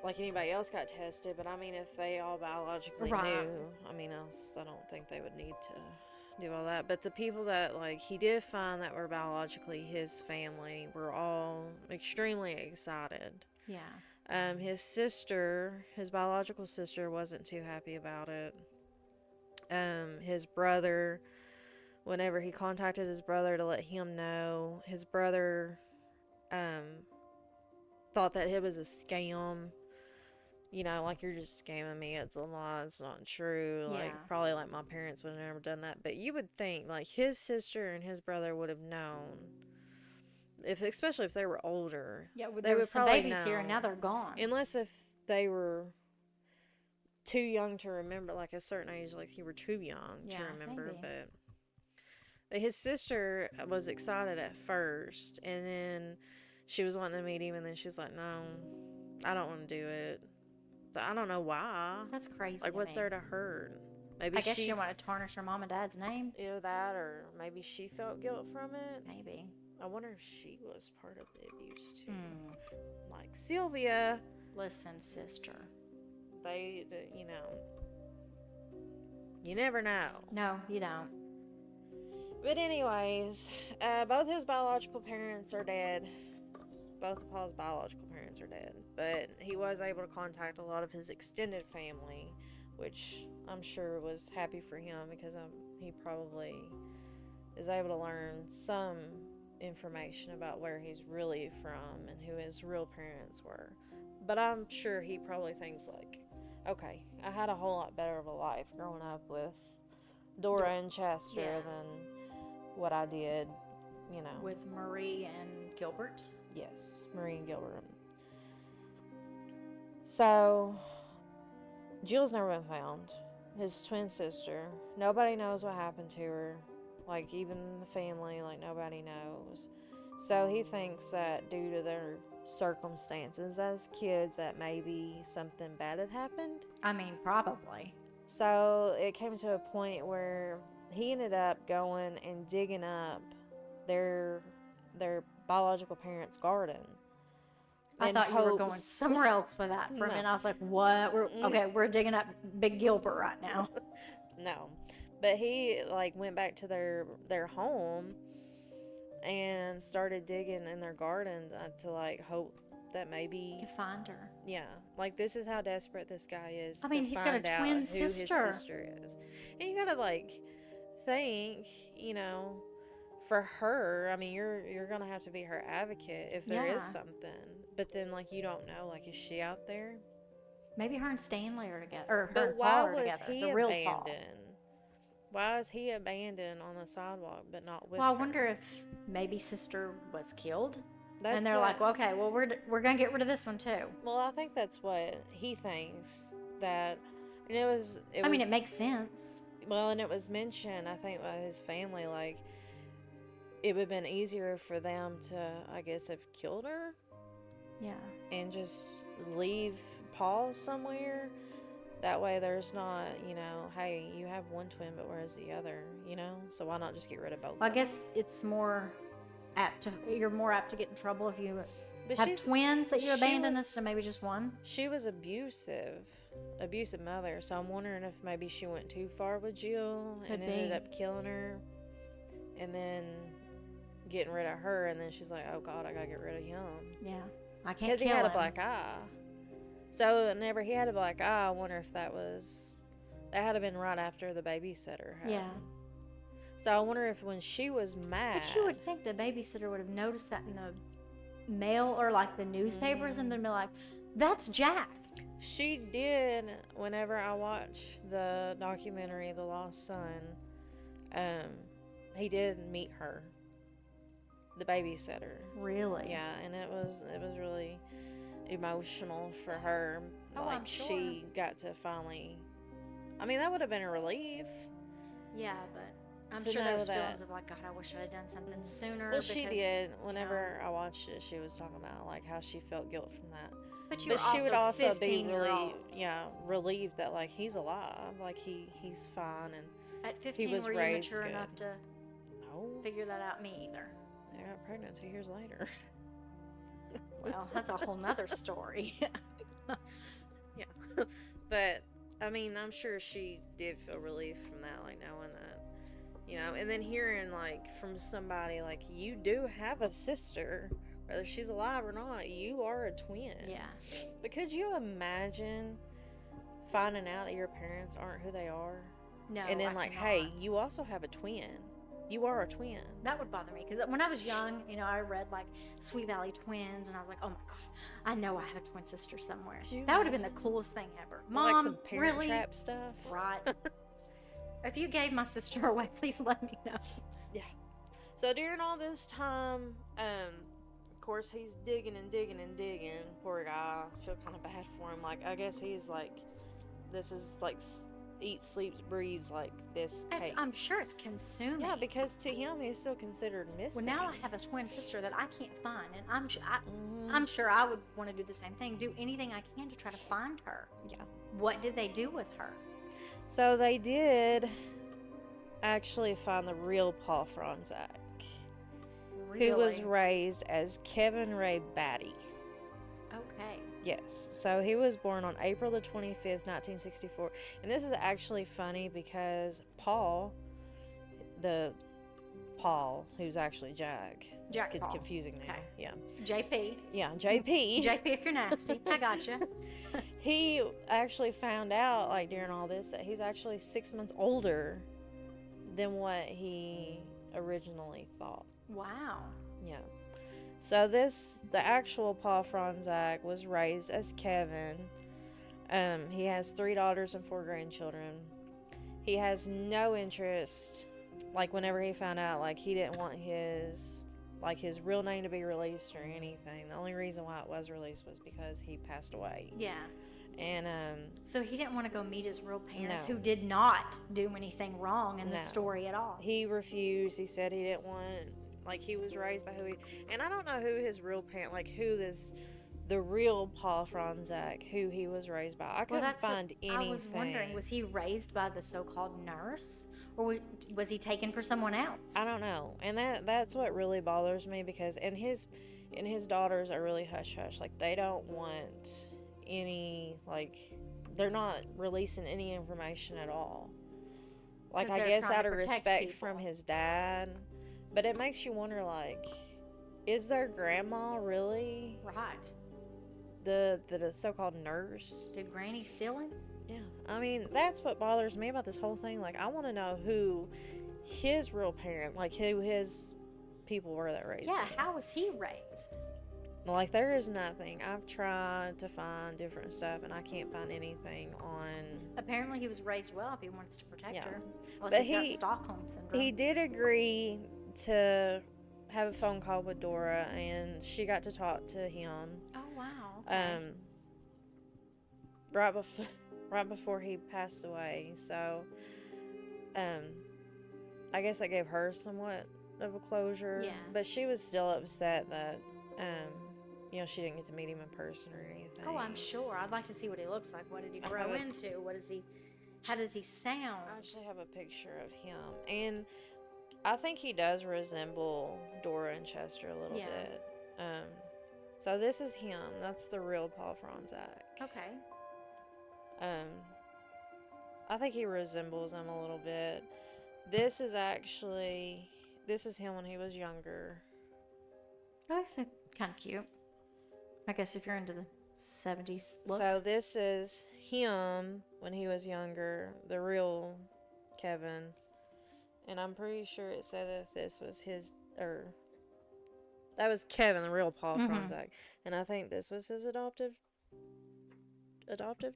Like anybody else got tested, but I mean, if they all biologically knew, I don't think they would need to do all that. But the people that he did find that were biologically his family were all extremely excited. Yeah. His biological sister wasn't too happy about it. His brother, whenever he contacted his brother to let him know, his brother thought that it was a scam. You're just scamming me. It's a lie. It's not true. Probably my parents would have never done that. But you would think, his sister and his brother would have known. Especially if they were older. Yeah, well, there were some babies here and now they're gone. Unless if they were too young to remember, a certain age, you were too young to remember. Maybe. But his sister was excited at first. And then she was wanting to meet him. And then she's like, no, I don't want to do it. So I don't know why. That's crazy. What's there to hurt? Maybe I guess she didn't want to tarnish her mom and dad's name. Either that, or maybe she felt guilt from it. Maybe. I wonder if she was part of the abuse too. Like Sylvia. Listen, sister. They, you never know. No, you don't. But anyways, both his biological parents are dead. Both of Paul's biological parents are dead, but he was able to contact a lot of his extended family, which I'm sure was happy for him because he probably is able to learn some information about where he's really from and who his real parents were. But I'm sure he probably thinks, like, okay, I had a whole lot better of a life growing up with Dora and Chester than what I did, you know. With Marie and Gilbert? Yes, Marie and Gilbert. So, Jill's never been found. His twin sister. Nobody knows what happened to her. Like, even the family, like, nobody knows. So, he thinks that due to their circumstances as kids, that maybe something bad had happened. I mean, probably. So, it came to a point where he ended up going and digging up their biological parents' garden. I thought you were going somewhere else with that for a minute. I was like, what? We're digging up Big Gilbert right now. No. But he, like, went back to their home and started digging in their garden to, like, hope that maybe... You find her. Yeah. Like, this is how desperate this guy is. I mean, he's got a twin sister. Who his sister is. And you gotta, like, think, you know, for her, I mean, you're gonna have to be her advocate if there is something. But then, like, you don't know, like, is she out there? Maybe her and Stanley are together, or her but and why Paul are was together. he The real abandoned? Paul. Why is he abandoned on the sidewalk but not with Well, her? I wonder if maybe sister was killed. That's and they're like, well, okay, well, we're gonna get rid of this one too. Well, I think that's what he thinks. That, and it mean, it makes sense. Well, and it was mentioned, I think, by his family, like, it would have been easier for them to, I guess, have killed her. Yeah. And just leave Paul somewhere. That way there's not, you know, hey, you have one twin, but where's the other, you know? So why not just get rid of both of them? I guess it's you're more apt to get in trouble if you have twins that you abandon instead of maybe just one. She was abusive mother, so I'm wondering if maybe she went too far with Jill and ended up killing her and then getting rid of her, and then she's like, oh God, I gotta get rid of him. Yeah. I can't because he had a black eye. So whenever he had a black eye, I wonder if that had to been right after the babysitter had. Yeah. So I wonder if when she was mad. But you would think the babysitter would have noticed that in the mail or like the newspapers and then be like, that's Jack. She did. Whenever I watched the documentary The Lost Son, he did meet her, the babysitter. Really? Yeah, and it was really emotional for her. Oh, like, I'm sure. She got to finally. I mean, that would have been a relief. Yeah, but I'm sure there was feelings of like, God, I wish I had done something sooner. Well, she did. Whenever I watched it, she was talking about like how she felt guilt from that. But she would also be really, relieved that like he's alive, like he's fine, and at 15 he was were you raised mature good. enough to figure that out? Me either. I got pregnant 2 years later. Well, that's a whole nother story. Yeah, but I mean, I'm sure she did feel relief from that, like knowing that, you know, and then hearing like from somebody like, you do have a sister, whether she's alive or not, you are a twin. Yeah. But could you imagine finding out that your parents aren't who they are? No. And then hey, you also have a twin. You are a twin. That would bother me because when I was young, you know, I read like Sweet Valley Twins, and I was like, oh my God, I know I have a twin sister somewhere. That would have been the coolest thing ever. Mom, like some Parent really? Trap stuff. Right. If you gave my sister away, please let me know. Yeah. So during all this time, of course, he's digging and digging and digging. Poor guy. I feel kind of bad for him. Like, I guess he's like, this is like eat, sleeps, breathes like this case. I'm sure it's consuming. Yeah, because to him, he's still considered missing. Well, now I have a twin sister that I can't find, and I'm sure I would want to do the same thing. Do anything I can to try to find her. Yeah. What did they do with her? So they did actually find the real Paul Fronczak, who was raised as Kevin Ray Batty. Okay. Yes. So he was born on April the 25th, 1964. And this is actually funny because Paul, who's actually Jack. This gets Paul. Confusing now. Okay. Yeah. JP. Yeah, JP. JP if you're nasty. I gotcha. He actually found out, like, during all this, that he's actually 6 months older than what he originally thought. Wow. Yeah. So the actual Paul Fronczak was raised as Kevin. He has 3 daughters and 4 grandchildren. He has no interest, like whenever he found out, like he didn't want his real name to be released or anything. The only reason why it was released was because he passed away. Yeah. And so he didn't want to go meet his real parents, no. who did not do anything wrong in the story at all. He refused. He said he didn't want, like, he was raised by and I don't know who his real parent, like the real Paul Fronczak, who he was raised by. I couldn't find anything. I was wondering, was he raised by the so-called nurse, or was he taken for someone else? I don't know, and that's what really bothers me, because his daughters are really hush hush. Like, they don't want any, like, they're not releasing any information at all. Like, I guess out of respect from his dad, but it makes you wonder, like, is their grandma really right? The so-called nurse? Did Granny steal him? Yeah, I mean, that's what bothers me about this whole thing. Like, I want to know who his real parent, like who his people were that raised him. Yeah, how was he raised? Like, there is nothing. I've tried to find different stuff, and I can't find anything on... Apparently he was raised well if he wants to protect her. Unless but he's got Stockholm Syndrome. He did agree to have a phone call with Dora, and she got to talk to him. Oh, wow. Okay. Right before he passed away. So, I guess that gave her somewhat of a closure. Yeah. But she was still upset that, she didn't get to meet him in person or anything. Oh, I'm sure. I'd like to see what he looks like. What did he grow into? How does he sound? I actually have a picture of him. And I think he does resemble Dora and Chester a little bit. So this is him. That's the real Paul Fronczak. Okay. I think he resembles him a little bit. This is him when he was younger. That's kind of cute. I guess if you're into the 70s look. So this is him when he was younger, the real Kevin. And I'm pretty sure it said that this was that was Kevin, the real Paul Fronczak. And I think this was his adoptive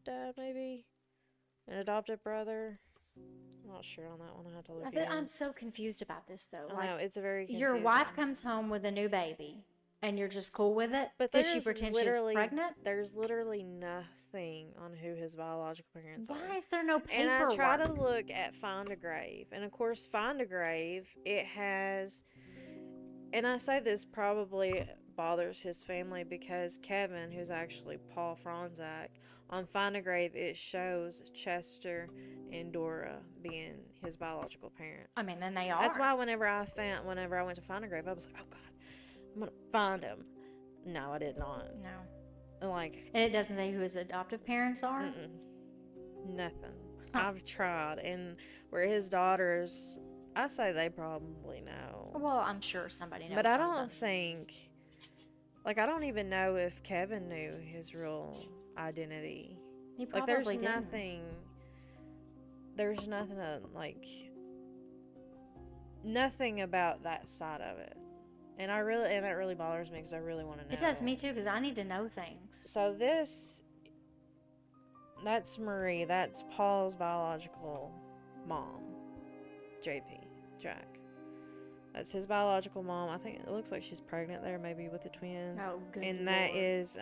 dad, maybe? An adoptive brother? I'm not sure on that one. I have to look again. I'm so confused about this, though. I know, it's a very confusing. Your wife comes home with a new baby, and you're just cool with it? But does she pretend she's pregnant? There's literally nothing on who his biological parents are. Why is there no paperwork? And I try to look at Find a Grave. And, of course, Find a Grave, it has... And I say this probably bothers his family because Kevin, who's actually Paul Fronczak, on Find a Grave, it shows Chester and Dora being his biological parents. I mean, then they are. That's why whenever I went to Find a Grave, I was like, oh, God, I'm going to find him. No, I did not. No. And it doesn't say who his adoptive parents are? Nothing. Huh. I've tried. And where his daughters... I say they probably know. Well, I'm sure somebody knows. But I don't think... I don't even know if Kevin knew his real identity. He probably didn't. There's nothing, nothing about that side of it. And that really bothers me because I really want to know. It does me too, because I need to know things. So that's Marie. That's Paul's biological mom. Jack. That's his biological mom. I think it looks like she's pregnant there, maybe with the twins. Oh, good And Lord. that is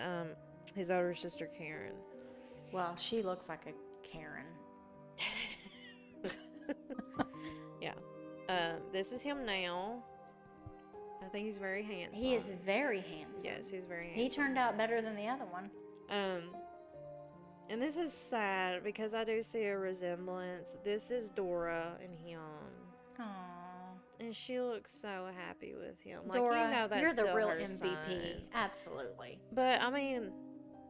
his older sister, Karen. Well, she looks like a Karen. Yeah. This is him now. I think he's very handsome. He is very handsome. Yes, he's very handsome. He turned out better than the other one. And this is sad because I do see a resemblance. This is Dora and him. Aww. And she looks so happy with him. Dora, that's you're the still real her MVP. son. Absolutely. But, I mean,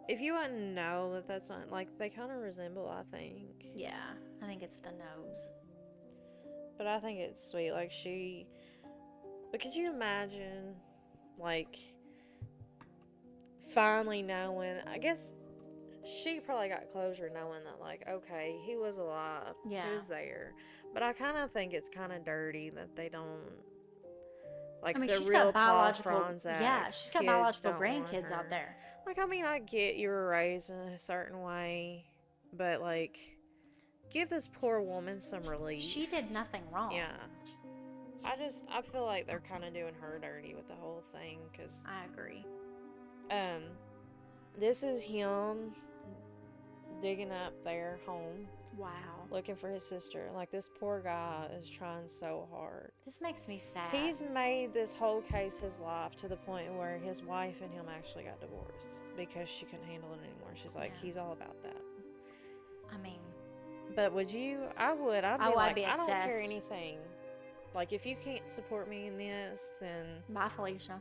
if you wouldn't know that that's not... they kind of resemble, I think. Yeah, I think it's the nose. But I think it's sweet. But could you imagine, finally knowing... I guess... She probably got closure knowing that, okay, he was alive. Yeah. He was there. But I kind of think it's kind of dirty that they don't Like, I mean, the she's real got biological, Paul Fronczak. yeah, she's got Kids biological don't want grandkids her. out there. Like, I mean, I get you were raised in a certain way, but, like, give this poor woman some relief. She did nothing wrong. Yeah. I feel like they're kind of doing her dirty with the whole thing, because... I agree. This is him digging up their home. Wow. Looking for his sister. Like, this poor guy is trying so hard. This makes me sad. He's made this whole case his life to the point where his wife and him actually got divorced because she couldn't handle it anymore. She's like, he's all about that. I mean... But would you? I would. I'd be obsessed. I don't care anything. Like, if you can't support me in this, then... Bye, Felicia.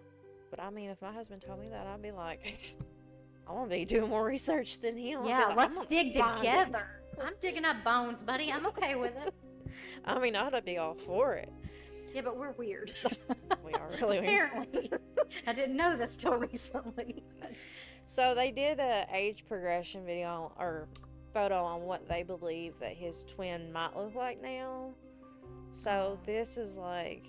But, I mean, if my husband told me that, I'd be like, I want to be doing more research than him. Yeah, like, let's dig together. I'm digging up bones, buddy. I'm okay with it. I mean, I'd be all for it. Yeah, but we're weird. We are really weird. Apparently. I didn't know this till recently. So, they did a age progression video, or photo on what they believe that his twin might look like now. So this is like...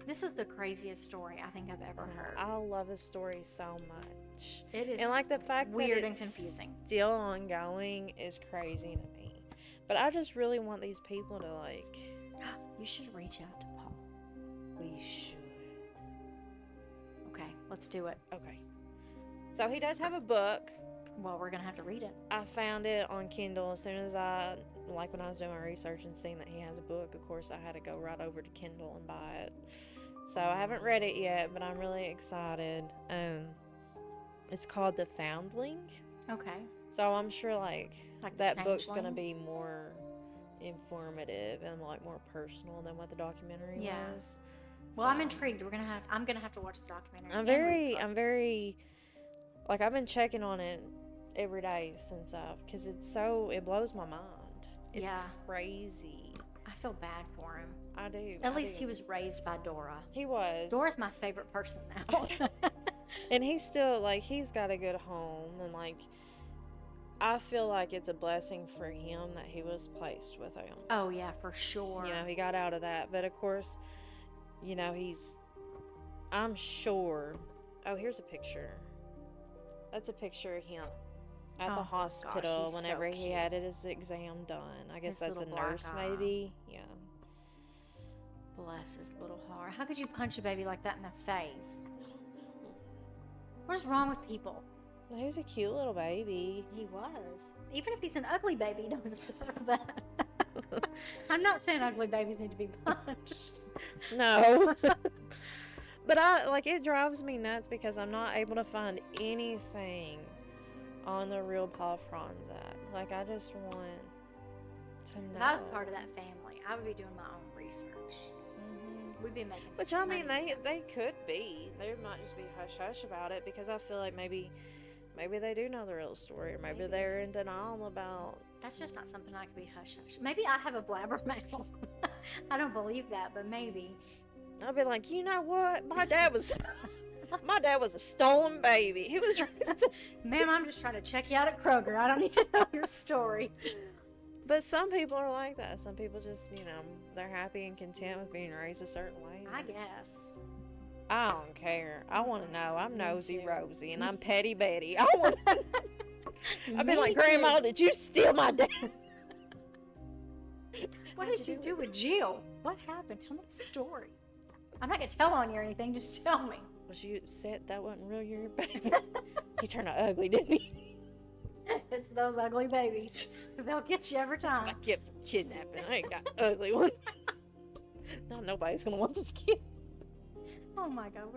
This is the craziest story I think I've ever heard. I love his story so much. It is, and like the fact weird that and it's confusing. Still ongoing is crazy to me. But I just really want these people to, like... You should reach out to Paul. We should. Okay, let's do it. Okay. So he does have a book. Well, we're gonna have to read it. I found it on Kindle as soon as I, like when I was doing my research and seeing that he has a book. Of course, I had to go right over to Kindle and buy it. So I haven't read it yet, but I'm really excited. It's called The Foundling. Okay. So I'm sure like that book's Changeling? gonna be more informative and like more personal than what the documentary was. Well, I'm intrigued. I'm gonna have to watch the documentary. I'm very like I've been checking on it every day since because it blows my mind. It's crazy. I feel bad for him. I do. At least he was raised by Dora. He was. Dora's my favorite person now. And he's still like he's got a good home, and like I feel like it's a blessing for him that he was placed with him. Oh yeah, for sure. You know, he got out of that, but of course, you know, I'm sure. Oh, here's a picture. That's a picture of him at the hospital whenever he had his exam done. I guess that's a nurse, maybe. Yeah. Bless his little heart. How could you punch a baby like that in the face? What is wrong with people? He was a cute little baby. He was. Even if he's an ugly baby, you don't deserve that. I'm not saying ugly babies need to be punched. No. But it drives me nuts because I'm not able to find anything on the real Paul Fronczak. Like, I just want to know. If I was part of that family, I would be doing my own research. Mm-hmm. We'd be making Which, I mean, they could be. They might just be hush-hush about it because I feel like maybe they do know the real story, or maybe they're in denial about... That's just not something I could be hush-hush. Maybe I have a blabbermouth. I don't believe that, but maybe. I'll be like, you know what? My dad was a stolen baby. He was raised... Ma'am, I'm just trying to check you out at Kroger. I don't need to know your story. But some people are like that. Some people just, they're happy and content with being raised a certain way. I guess. I don't care. I want to know. I'm Nosy Rosie, and I'm Petty Betty. I want to I've been like, Grandma, did you steal my dad? What did you do with Jill? What happened? Tell me the story. I'm not going to tell on you or anything. Just tell me. Was you upset that wasn't real your baby? He turned out ugly, didn't he? It's those ugly babies. They'll get you every time. That's what I get from kidnapping. I ain't got ugly one. Not nobody's going to want this kid. Oh my God,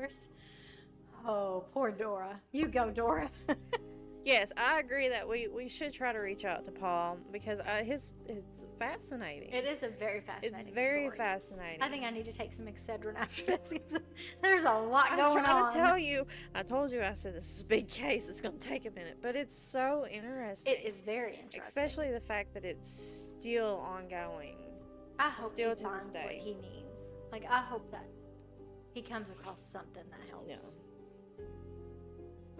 oh, poor Dora. You go, Dora. Yes, I agree that we should try to reach out to Paul because it's fascinating. It is a very fascinating It's very story. fascinating. I think I need to take some Excedrin after this. There's a lot going on. I'm trying to tell you. I told you, I said this is a big case. It's going to take a minute, but it's so interesting. It is very interesting. Especially the fact that it's still ongoing. I hope still he to finds this day. what he needs. Like, I hope that he comes across something that helps. Yeah.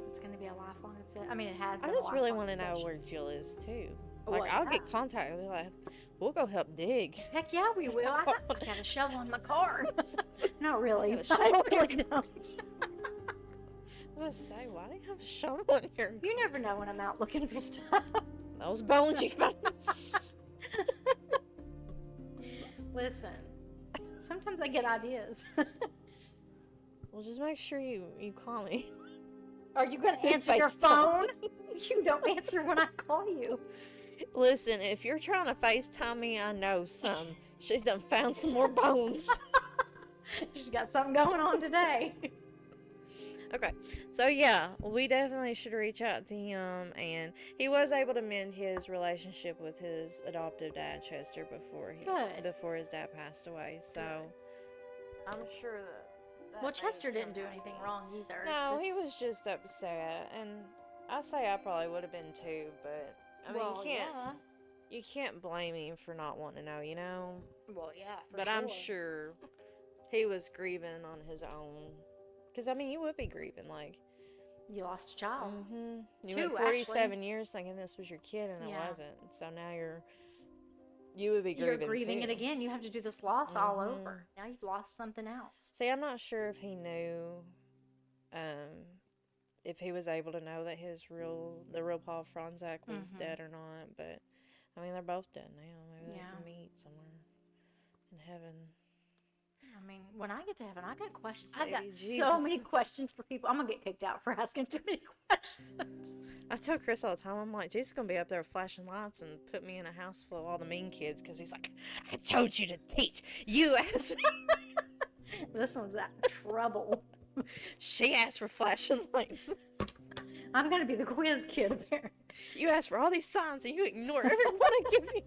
It's going to be a lifelong obsession. I mean, it has been. I just really want to know where Jill is too. Like, Well, I'll yeah. get contact. We're like, we'll go help dig. Heck yeah, we will. I got a shovel in my car. Not really. I got a I shovel. really don't. I was gonna say, why do you have a shovel in here? You never know when I'm out looking for stuff. Those bones you found. Listen, sometimes I get ideas. Well, just make sure you call me. Are you going to answer your phone? You don't answer when I call you. Listen, if you're trying to FaceTime me, I know she's done found some more bones. She's got something going on today. Okay, so yeah, we definitely should reach out to him, and he was able to mend his relationship with his adoptive dad, Chester, before his dad passed away. So I'm sure that well, Chester didn't do anything wrong either. No, he was just upset, and I say I probably would have been too, but I mean, you can't blame him for not wanting to know, you know. Well, yeah, but I'm sure he was grieving on his own. Because, I mean, you would be grieving, like... You lost a child. Mm-hmm. You went 47 years thinking this was your kid, and it wasn't. So now you would be grieving, You're grieving too. it again. You have to do this loss all over. Now you've lost something else. See, I'm not sure if he knew, if he was able to know that the real Paul Fronczak was dead or not. But, I mean, they're both dead now. Maybe they can meet somewhere in heaven. I mean, when I get to heaven, I got questions. I got so many questions for people. I'm going to get kicked out for asking too many questions. I tell Chris all the time, I'm like, Jesus is going to be up there flashing lights and put me in a house full of all the mean kids, because he's like, I told you to teach. You asked me. This one's at trouble. She asked for flashing lights. I'm going to be the quiz kid, apparently. You asked for all these signs, and you ignore everyone I give you.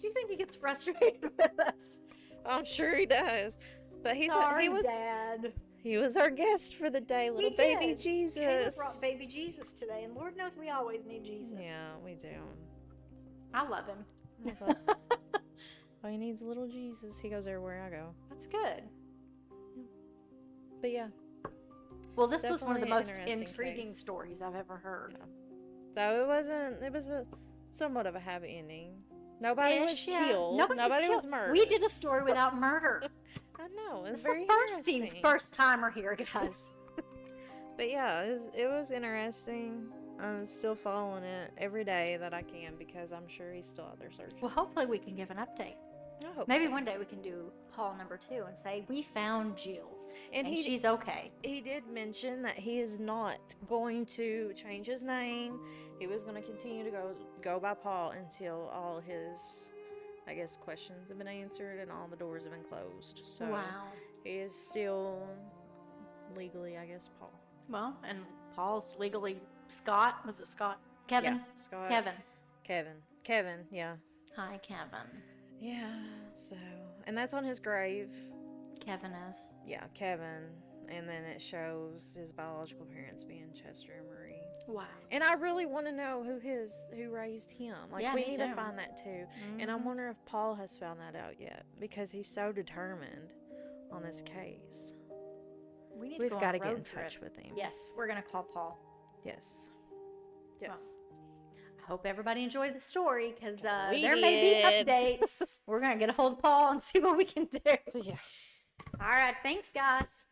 Do you think he gets frustrated with us? I'm sure he does. But Sorry, Dad. He was our guest for the day, little baby Jesus. Caleb brought baby Jesus today, and Lord knows we always need Jesus. Yeah, we do. I love him. All he needs a little Jesus. He goes everywhere I go. That's good. But yeah. Well, this was one of the most intriguing stories I've ever heard. Yeah. So it was somewhat of a happy ending. Nobody was killed. Nobody was murdered. We did a story without murder. I know. It's the first timer here, guys. But yeah, it was interesting. I'm still following it every day that I can, because I'm sure he's still out there searching. Well, hopefully we can give an update. I hope Maybe one day we can do Paul number 2 and say, we found Jill. And she's okay. He did mention that he is not going to change his name. He was going to continue to go by Paul until all his, I guess, questions have been answered and all the doors have been closed. So he is still legally, I guess, Paul. Well, and Paul's legally Scott. Was it Scott? Kevin? Yeah, Scott. Kevin, yeah. Hi, Kevin. Yeah, so, and that's on his grave. Kevin is. Yeah, Kevin. And then it shows his biological parents being Chester and Marie. Wow. And I really want to know who raised him. Like, we need to find that too. Mm-hmm. And I wonder if Paul has found that out yet, because he's so determined on this case. We've got to get in touch with him. Yes, we're going to call Paul. Yes. Well, I hope everybody enjoyed the story, because there may be updates. We're going to get a hold of Paul and see what we can do. Yeah. All right. Thanks, guys.